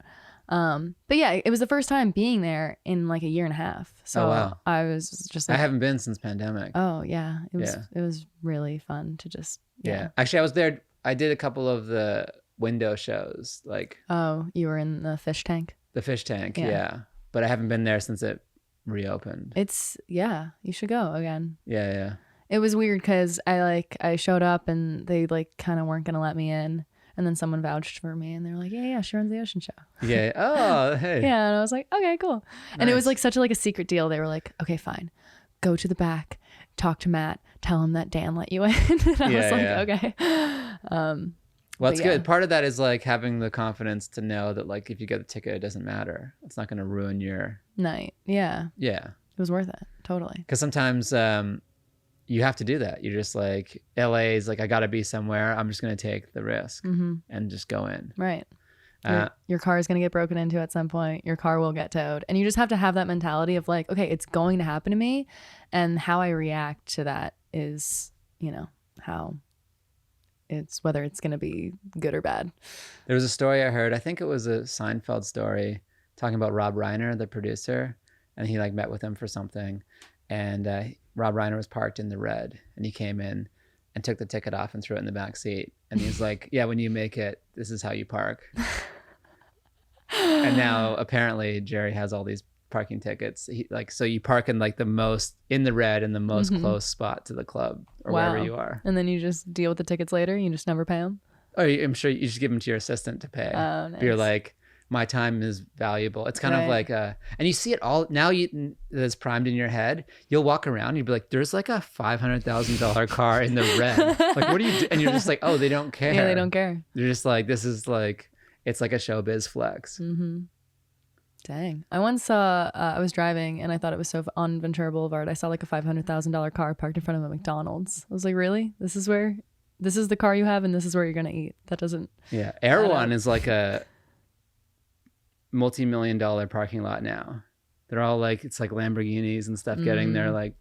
But yeah, it was the first time being there in like a year and a half. So I was just like, I haven't been since pandemic. Oh yeah. It was really fun to just, Actually, I was there. I did a couple of the window shows. Like, oh, you were in the fish tank? The fish tank, yeah. But I haven't been there since it reopened. You should go again. Yeah. It was weird because I showed up and they like kind of weren't gonna let me in, and then someone vouched for me and they're like, yeah, she runs the Ocean Show. Yeah. Oh, hey. Yeah, and I was like, okay, cool. And Nice. It was like such a secret deal. They were like, okay, fine, go to the back, talk to Matt, tell him that Dan let you in. And I was like, okay. Well, it's good. Part of that is like having the confidence to know that like if you get a ticket, it doesn't matter. It's not going to ruin your night. Yeah. Yeah. It was worth it. Totally. Because sometimes you have to do that. You're just like, LA is like, I got to be somewhere. I'm just going to take the risk and just go in. Right. Your car is going to get broken into at some point. Your car will get towed. And you just have to have that mentality of like, okay, it's going to happen to me. And how I react to that is, how it's whether it's going to be good or bad. There was a story I heard. I think it was a Seinfeld story talking about Rob Reiner, the producer. And he like met with him for something. And Rob Reiner was parked in the red. And he came in and took the ticket off and threw it in the back seat. And he's like, yeah, when you make it, this is how you park. And now apparently Jerry has all these parking tickets. So you park in like the most in the red in the most close spot to the club or wherever you are. And then you just deal with the tickets later. You just never pay them. Or I'm sure you just give them to your assistant to pay. Oh, nice. You're like, my time is valuable. It's kind of like and you see it all now. That's primed in your head. You'll walk around. You'd be like, "There's like a $500,000 car in the red. Like, what do you do?" And you're just like, "Oh, they don't care." Yeah, they don't care. They're just like, "This is like, it's like a showbiz flex." Dang. I once saw. I was driving and I thought it was so on Ventura Boulevard. I saw like a $500,000 car parked in front of a McDonald's. I was like, "Really? This is the car you have, and this is where you're gonna eat." That doesn't. Yeah, Erewhon is like a multi-million-dollar parking lot now. They're all like, it's like Lamborghinis and stuff getting their like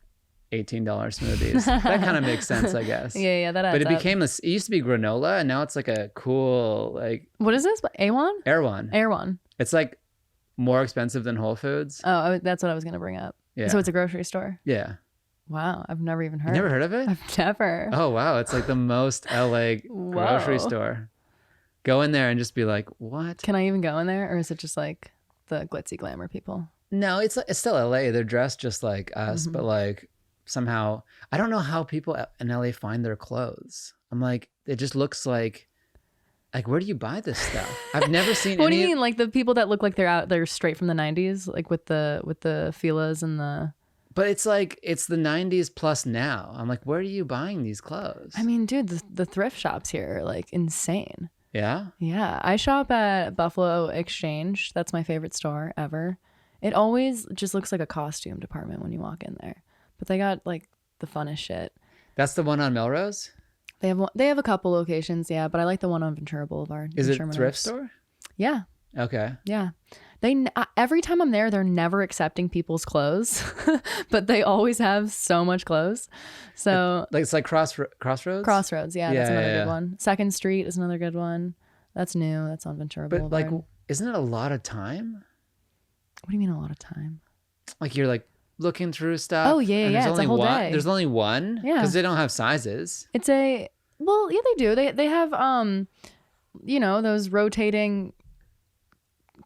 $18 smoothies. That kind of makes sense, I guess. Yeah, that adds But it up. became it used to be granola, and now it's like a cool like. What is this? Erewhon? Erewhon. It's like more expensive than Whole Foods. Oh, that's what I was gonna bring up. Yeah. So it's a grocery store. Yeah. Wow, I've never even heard. You never heard of it? I've never. Oh wow, it's like the most LA grocery store. Go in there and just be like, what? Can I even go in there, or is it just like the glitzy glamour people? No, it's still LA. They're dressed just like us, but like somehow I don't know how people in LA find their clothes. I'm like, it just looks like where do you buy this stuff? I've never seen. What do you mean, like the people that look like they're straight from the '90s, like with the Filas and the? But it's like it's the '90s plus now. I'm like, where are you buying these clothes? I mean, dude, the thrift shops here are like insane. Yeah. Yeah, I shop at Buffalo Exchange. That's my favorite store ever. It always just looks like a costume department when you walk in there, but they got like the funnest shit. That's the one on Melrose? They have a couple locations, yeah, but I like the one on Ventura Boulevard. Is it a thrift store? Yeah. Okay. Yeah. Every time I'm there, they're never accepting people's clothes, but they always have so much clothes. So it's like Crossroads? Crossroads, yeah, that's another good one. 2nd Street is another good one. That's new. That's on Ventura Boulevard. But like, isn't it a lot of time? What do you mean a lot of time? Like you're like looking through stuff. Oh yeah, yeah. It's a whole day. There's only one. Yeah. Because they don't have sizes. Well, yeah, they do. They have those rotating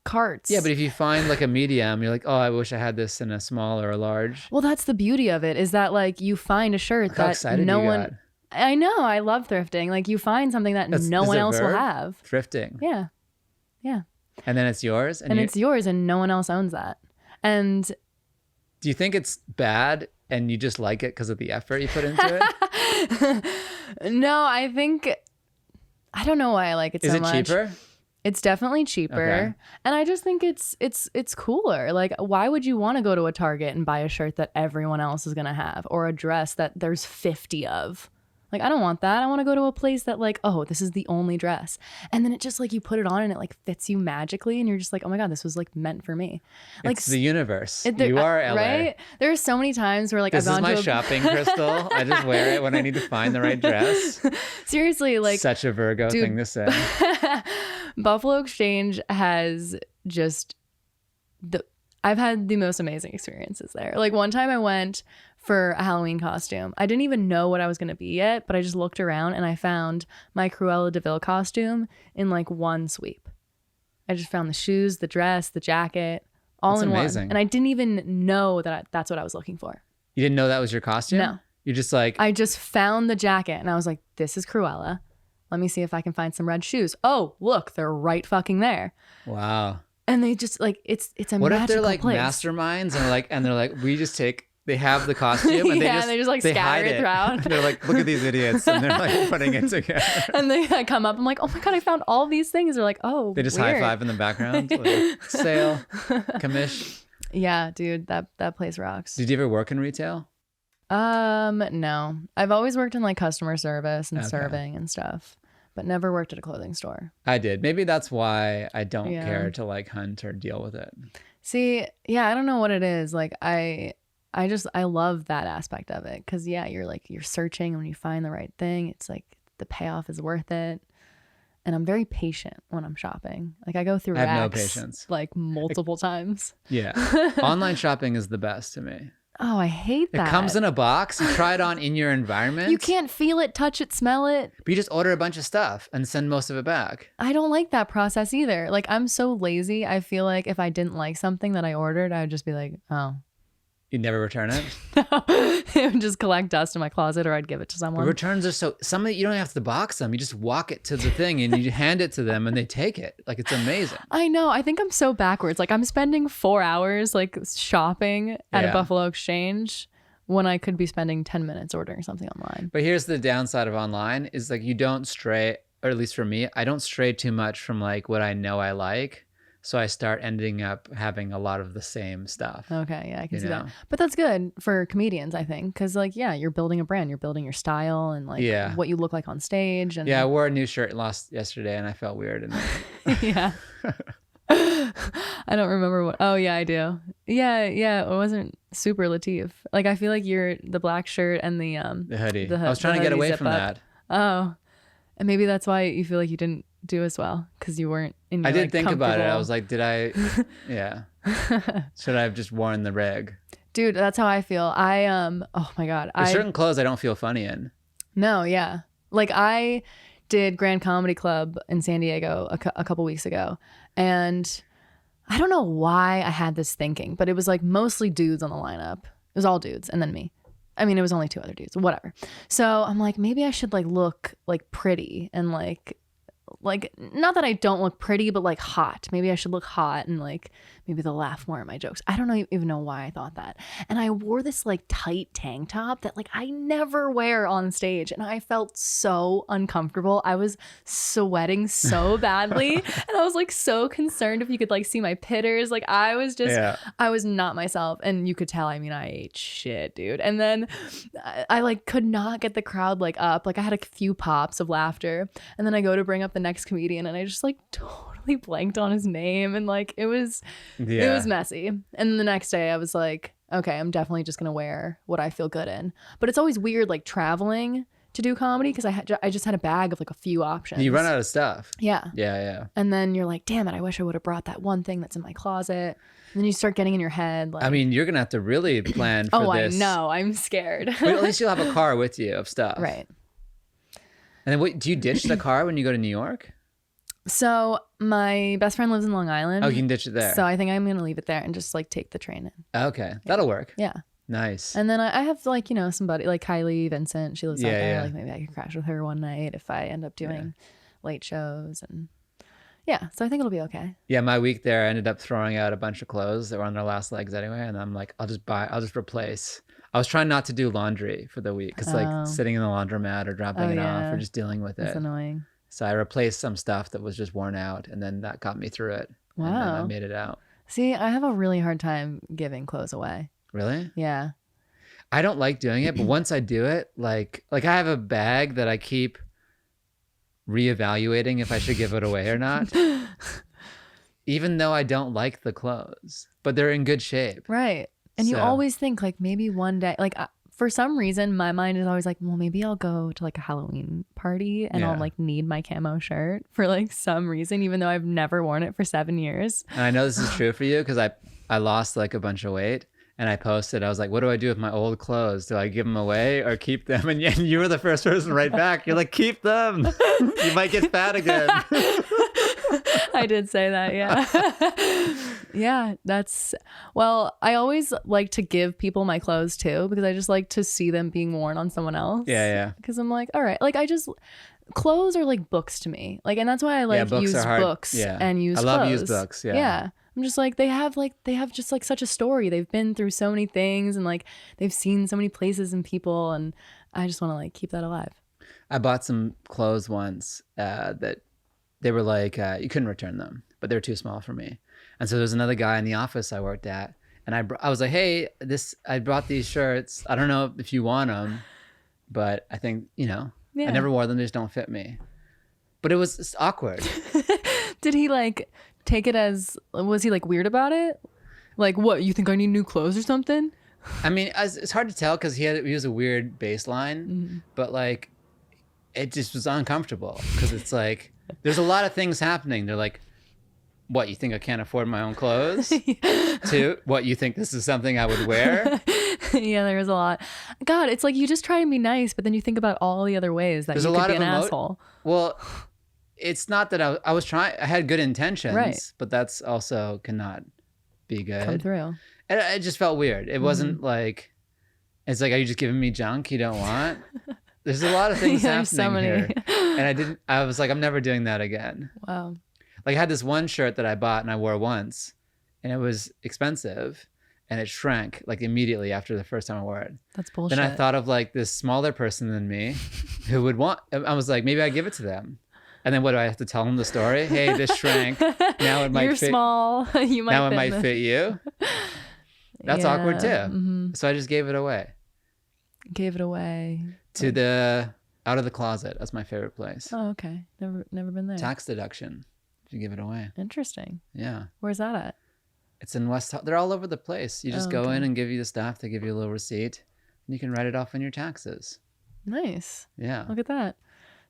carts. Yeah, but if you find like a medium, you're like, oh, I wish I had this in a small or a large. Well, that's the beauty of it, is that like you find a shirt How that excited no you one. got. I know. I love thrifting. Like you find something that no one else will have. Thrifting. Yeah. Yeah. And then it's yours. And it's yours, and no one else owns that. And do you think it's bad and you just like it because of the effort you put into it? No, I don't know why I like it so much. Is it cheaper? It's definitely cheaper. Okay. And I just think it's cooler. Like, why would you want to go to a Target and buy a shirt that everyone else is going to have, or a dress that there's 50 of? Like, I don't want that. I want to go to a place that like, oh, this is the only dress. And then it just like you put it on and it like fits you magically. And you're just like, oh my God, this was like meant for me. Like, it's the universe. You are LA. Right? There are so many times where like this is my shopping crystal. I just wear it when I need to find the right dress. Seriously, like. Such a Virgo thing to say. Buffalo Exchange has just I've had the most amazing experiences there. Like one time I went for a Halloween costume. I didn't even know what I was going to be yet, but I just looked around and I found my Cruella de Vil costume in like one sweep. I just found the shoes, the dress, the jacket, all That's in amazing. one. And I didn't even know that that's what I was looking for. You didn't know that was your costume? No. You're just like... I just found the jacket and I was like, this is Cruella. Let me see if I can find some red shoes. Oh, look, they're right fucking there. Wow. And they just like, it's a magical place. What if they're like masterminds and they're like, we just they have the costume and they just like scatter it throughout. They're like, look at these idiots, and they're like putting it together. And they come up. I'm like, oh my God, I found all these things. They're like, oh, they just weird. high five in the background. Like, sale, commish. Yeah, dude, that place rocks. Did you ever work in retail? No. I've always worked in like customer service and serving and stuff, but never worked at a clothing store. I did. Maybe that's why I don't care to like hunt or deal with it. See, yeah, I don't know what it is. Like I love that aspect of it, because you're searching, and when you find the right thing, it's like the payoff is worth it. And I'm very patient when I'm shopping. Like I go through racks, no patience, like multiple times. Yeah. Online shopping is the best to me. Oh, I hate that. It comes in a box. You try it on in your environment. You can't feel it, touch it, smell it. But you just order a bunch of stuff and send most of it back. I don't like that process either. Like I'm so lazy. I feel like if I didn't like something that I ordered, I would just be like, oh. You'd never return it? No. It would just collect dust in my closet, or I'd give it to someone. But returns are you don't have to box them. You just walk it to the thing and you hand it to them and they take it. Like, it's amazing. I know. I think I'm so backwards. Like I'm spending 4 hours like shopping at a Buffalo Exchange when I could be spending 10 minutes ordering something online. But here's the downside of online is like you don't stray, or at least for me, I don't stray too much from like what I know I like. So I start ending up having a lot of the same stuff. Okay, yeah, I can see that. But that's good for comedians, I think, because like, yeah, you're building a brand, you're building your style and like what you look like on stage. And I wore a new shirt yesterday and I felt weird. And yeah. I don't remember what. Oh yeah, I do. Yeah. It wasn't super Latif. Like I feel like you're the black shirt and the hoodie. I was trying to get away from that. Oh, and maybe that's why you feel like you didn't do as well, because you weren't in your, I did think about it. I was like, did I should I have just worn the rig? Dude, that's how I feel. Oh my God. There's certain clothes I don't feel funny in. No, yeah. Like I did Grand Comedy Club in San Diego a couple weeks ago. And I don't know why I had this thinking, but it was like mostly dudes on the lineup. It was all dudes and then me. I mean, it was only 2 other dudes, whatever. So I'm like, maybe I should like look like pretty and like not that I don't look pretty, but like hot. Maybe I should look hot and like maybe they'll laugh more at my jokes. I don't even know why I thought that. And I wore this like tight tank top that like I never wear on stage. And I felt so uncomfortable. I was sweating so badly. And I was like so concerned if you could like see my pitters. Like I was just, I was not myself. And you could tell, I mean, I ate shit, dude. And then I like could not get the crowd like up. Like I had a few pops of laughter. And then I go to bring up the next comedian and I just like totally blanked on his name and like it was messy. And then the next day I was like, okay, I'm definitely just gonna wear what I feel good in. But it's always weird like traveling to do comedy because I just had a bag of like a few options. You run out of stuff. Yeah. And then you're like, damn it, I wish I would have brought that one thing that's in my closet. And then you start getting in your head like, I mean, you're gonna have to really plan for this. I know, I'm scared. But at least you'll have a car with you of stuff. Right. And then do you ditch the car when you go to New York? So my best friend lives in Long Island. Oh, you can ditch it there. So I think I'm going to leave it there and just like take the train in. Okay. That'll work. Yeah. Nice. And then I have like, you know, somebody like Kylie Vincent. She lives out there. Like maybe I could crash with her one night if I end up doing late shows. And yeah, so I think it'll be okay. Yeah, my week there, I ended up throwing out a bunch of clothes that were on their last legs anyway. And I'm like, I'll just replace. I was trying not to do laundry for the week because like sitting in the laundromat or dropping it off or just dealing with it. That's annoying. So I replaced some stuff that was just worn out and then that got me through it. Wow. And then I made it out. See, I have a really hard time giving clothes away. Really? Yeah. I don't like doing it, but once I do it, like I have a bag that I keep reevaluating if I should give it away or not. Even though I don't like the clothes, but they're in good shape. Right. And you always think like maybe one day, like for some reason, my mind is always like, well, maybe I'll go to like a Halloween party and I'll like need my camo shirt for like some reason, even though I've never worn it for 7 years. And I know this is true for you because I lost like a bunch of weight and I posted, I was like, what do I do with my old clothes? Do I give them away or keep them? And you were the first person right back. You're like, keep them. You might get fat again. I did say that, yeah. Yeah, well, I always like to give people my clothes too because I just like to see them being worn on someone else. Yeah. Because I'm like, all right, like clothes are like books to me. Like, and that's why I like use books and use clothes. I love used books, Yeah. I'm just like, they have just like such a story. They've been through so many things and like they've seen so many places and people and I just want to like keep that alive. I bought some clothes once that they were like, you couldn't return them, but they were too small for me. And so there's another guy in the office I worked at, and I was like, hey, I brought these shirts. I don't know if you want them, but I think, I never wore them. They just don't fit me. But it's awkward. Did he like take it was he like weird about it? Like, what, you think I need new clothes or something? I mean, it's hard to tell because he was a weird baseline, but like, it just was uncomfortable because it's like, there's a lot of things happening. They're like, what, you think I can't afford my own clothes? To what, you think this is something I would wear? Yeah, there is a lot. God, it's like you just try and be nice, but then you think about all the other ways that you could be an asshole. Well, it's not that I was trying. I had good intentions, right, but that's also cannot be good. Come through. And it just felt weird. It wasn't like, it's like, are you just giving me junk you don't want? There's a lot of things happening here. And I was like, I'm never doing that again. Wow. Like I had this one shirt that I bought and I wore once and it was expensive and it shrank like immediately after the first time I wore it. That's bullshit. Then I thought of like this smaller person than me who would want, I was like, maybe I give it to them. And then what do I have to tell them the story? Hey, this shrank. Now it might You're fit. small. You might now it might fit you. That's awkward too. Mm-hmm. So I just gave it away. Gave it away. To out of the closet. That's my favorite place. Oh, okay. Never been there. Tax deduction. You give it away. Interesting. Yeah. Where's that at? It's in West. They're all over the place. You just go in and give you the stuff. They give you a little receipt, and you can write it off on your taxes. Nice. Yeah. Look at that.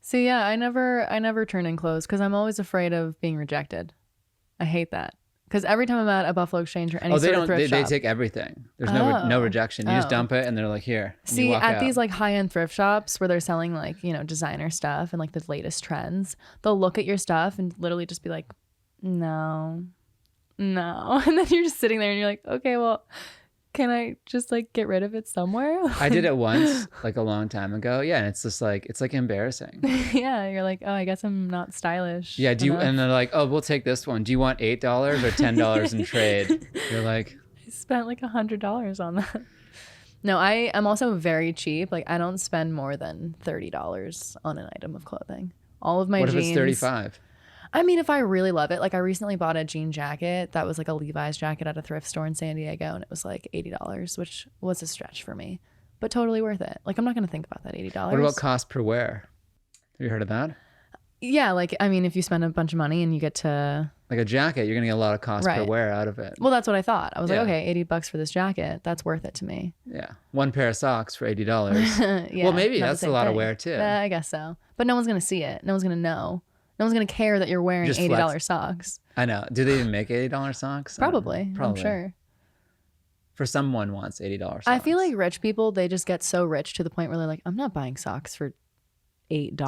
So yeah, I never turn in clothes because I'm always afraid of being rejected. I hate that Because every time I'm at a Buffalo Exchange or any they sort don't. of thrift They shop, take everything. There's no rejection. You just dump it, and they're like, here. And you see, walk at out. these like high-end thrift shops where they're selling like, you know, designer stuff and like the latest trends, they'll look at your stuff and literally just be like, no. And then you're just sitting there and you're like, okay, well, can I just like get rid of it somewhere? I did it once, like a long time ago. Yeah, and it's just like it's like embarrassing. Yeah, you're like, oh, I guess I'm not stylish. Yeah, enough. and they're like, oh, we'll take this one. Do you want $8 or $10 in trade? You're like, I spent like $100 on that. No, I am also very cheap. Like I don't spend more than $30 on an item of clothing. All of my jeans. What if it's 35? I mean, if I really love it, like I recently bought a jean jacket that was like a Levi's jacket at a thrift store in San Diego, and it was like $80, which was a stretch for me, but totally worth it. Like I'm not gonna think about that $80. What about cost per wear? Have you heard of that? Yeah, like I mean, if you spend a bunch of money and you get to Like a jacket, you're gonna get a lot of cost per Right. wear out of it. well, that's what I thought. I was Yeah. like, okay, $80 for this jacket, that's worth it to me. Yeah, one pair of socks for $80. Yeah, Well, maybe not the that's a same lot of thing. wear too. I guess so, but no one's gonna see it. No one's gonna know. No one's gonna care that you're wearing Just $80 flex. socks. I know. Do they even make $80 socks? I don't know. Probably, I'm sure. For someone wants $80 socks. I feel like rich people, they just get so rich to the point where they're like, I'm not buying socks for $8.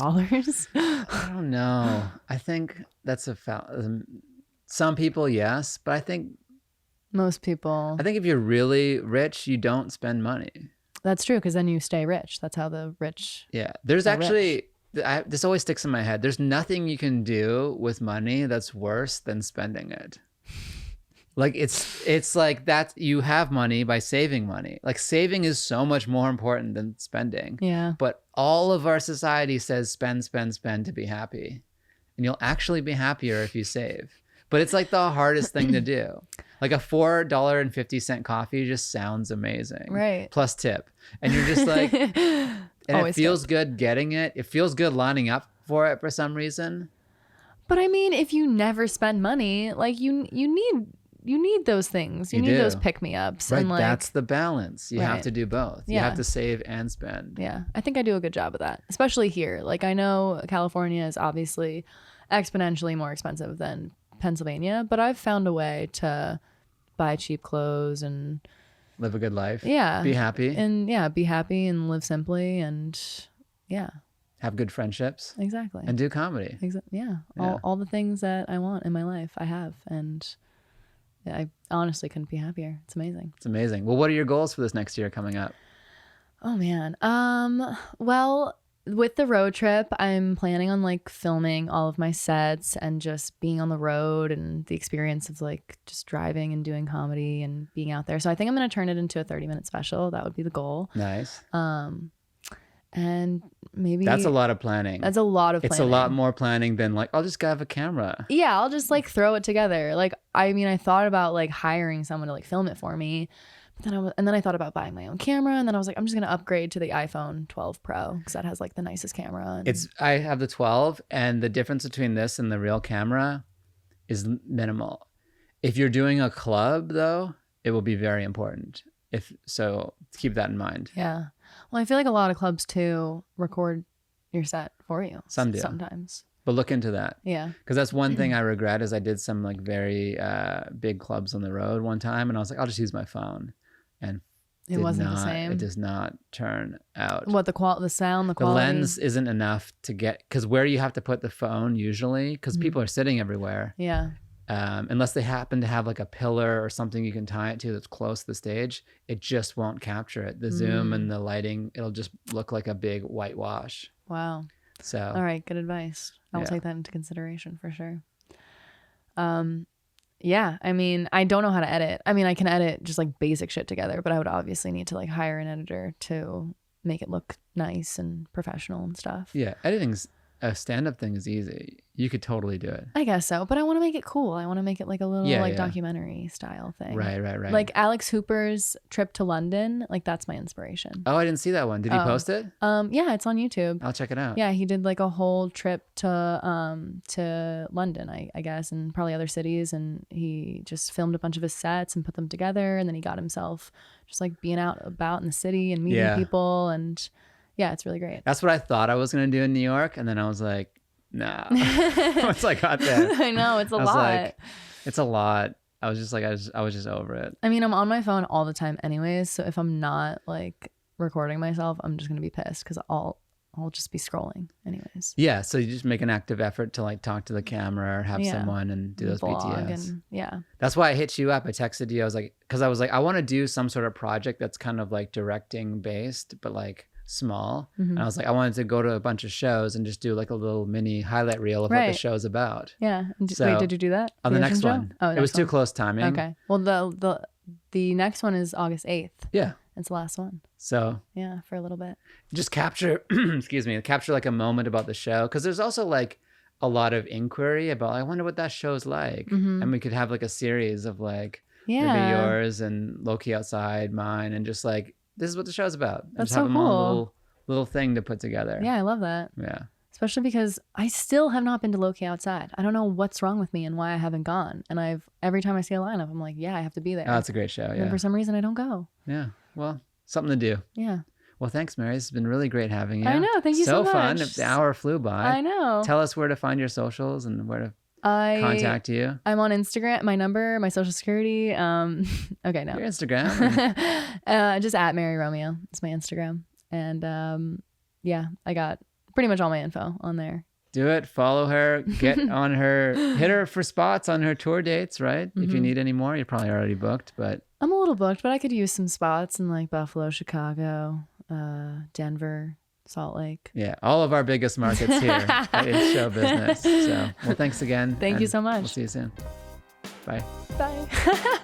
I don't know. I think that's some people, yes, but I think Most people. if you're really rich, you don't spend money. That's true, because then you stay rich. That's how the rich. Yeah, there's They're actually this always sticks in my head. There's nothing you can do with money that's worse than spending it. Like it's like that you have money by saving money. Like saving is so much more important than spending. Yeah. But all of our society says spend, spend, spend to be happy. And you'll actually be happier if you save. But it's like the hardest thing to do. Like a $4.50 coffee just sounds amazing. Right. Plus tip. And you're just like, and Always it feels good getting it. It feels good lining up for it for some reason. But I mean, if you never spend money, like you need those things. You You need do. those pick-me-ups. Right. And like, That's the balance. You have Right. to do both. You Yeah. have to save and spend. yeah, I think I do a good job of that, especially here. Like I know California is obviously exponentially more expensive than Pennsylvania, but I've found a way to buy cheap clothes and Live a good life. yeah, Be happy. and yeah, be happy and live simply and yeah, Have good friendships. exactly. And do comedy. Yeah, Yeah. all the things that I want in my life, I have, and I honestly couldn't be happier. It's amazing. It's amazing. Well, what are your goals for this next year coming up? Oh man. Well, with the road trip, I'm planning on like filming all of my sets and just being on the road and the experience of like just driving and doing comedy and being out there. So I think I'm going to turn it into a 30-minute special. That would be the goal. Nice. And maybe That's a lot of planning. That's a lot of planning. It's a lot more planning than like, I'll just go have a camera. Yeah, I'll just like throw it together. Like, I mean, I thought about like hiring someone to like film it for me, but then I thought about buying my own camera, and then I was like, I'm just gonna upgrade to the iPhone 12 Pro because that has like the nicest camera. And I have the 12, and the difference between this and the real camera is minimal. If you're doing a club though, it will be very important. So keep that in mind. yeah, well, I feel like a lot of clubs too record your set for you. Some do. Sometimes. But look into that. Yeah. Because that's one thing I regret is I did some like very big clubs on the road one time, and I was like, I'll just use my phone. And It wasn't the same. It does not turn out. What the sound, the The quality. lens isn't enough to get, because where you have to put the phone usually, because Mm-hmm. people are sitting everywhere, Yeah. unless they happen to have like a pillar or something you can tie it to that's close to the stage, it just won't capture it. The zoom and the lighting, it'll just look like a big whitewash. Wow. So All right, good advice. I'll Yeah. take that into consideration for sure. Yeah, I mean, I don't know how to edit. I mean, I can edit just like basic shit together, but I would obviously need to like hire an editor to make it look nice and professional and stuff. yeah, editing's a stand-up thing is easy. You could totally do it. I guess so, but I want to make it cool. I want to make it like a little Yeah, like yeah. documentary style thing. Right. Like Alex Hooper's trip to London, like that's my inspiration. Oh, I didn't see that one. Did he post it? Yeah, it's on YouTube. I'll check it out. Yeah, he did like a whole trip to London, I guess, and probably other cities, and he just filmed a bunch of his sets and put them together, and then he got himself just like being out about in the city and meeting Yeah. people, and yeah, it's really great. That's what I thought I was going to do in New York. And then I was like, nah. Once I got there. I know, it's a I was lot. like, it's a lot. I was just like, I was just over it. I mean, I'm on my phone all the time anyways. So if I'm not like recording myself, I'm just going to be pissed because I'll just be scrolling anyways. Yeah. So you just make an active effort to like talk to the camera or have someone and do those BTS. And, yeah. That's why I hit you up. I texted you. I was like, because I was like, I want to do some sort of project that's kind of like directing based, but like small. And I was like, I wanted to go to a bunch of shows and just do like a little mini highlight reel of what the show's about. Yeah. So, wait, did you do that? On the next one. Oh, it was too close timing. Okay. Well, the next one is August 8th. Yeah. It's the last one. So yeah, for a little bit. Just capture, excuse me, capture like a moment about the show. Cause there's also like a lot of inquiry about, I wonder what that show's like. And we could have like a series of like, maybe yours and Loki Outside, mine, and just like, this is what the show's about. And That's just have so them cool. all little thing to put together. Yeah, I love that. Yeah. Especially because I still have not been to Loki Outside. I don't know what's wrong with me and why I haven't gone. And every time I see a lineup, I'm like, yeah, I have to be there. Oh, that's a great show. Yeah. And for some reason, I don't go. Yeah. Well, something to do. Yeah. Well, thanks, Mary. It's been really great having you. I know. Thank you so much. Fun. The hour flew by. I know. Tell us where to find your socials and where to contact you. I'm on Instagram. My number, my social security. Okay, no. Your Instagram. Just at Mary Romeo. It's my Instagram. And yeah, I got pretty much all my info on there. Do it. Follow her. Get on her. Hit her for spots on her tour dates, right? If you need any more, you're probably already booked, but I'm a little booked, but I could use some spots in like Buffalo, Chicago, Denver, Salt Lake. Yeah, all of our biggest markets here in show business. So, well, thanks again. Thank you so much. We'll see you soon. Bye. Bye.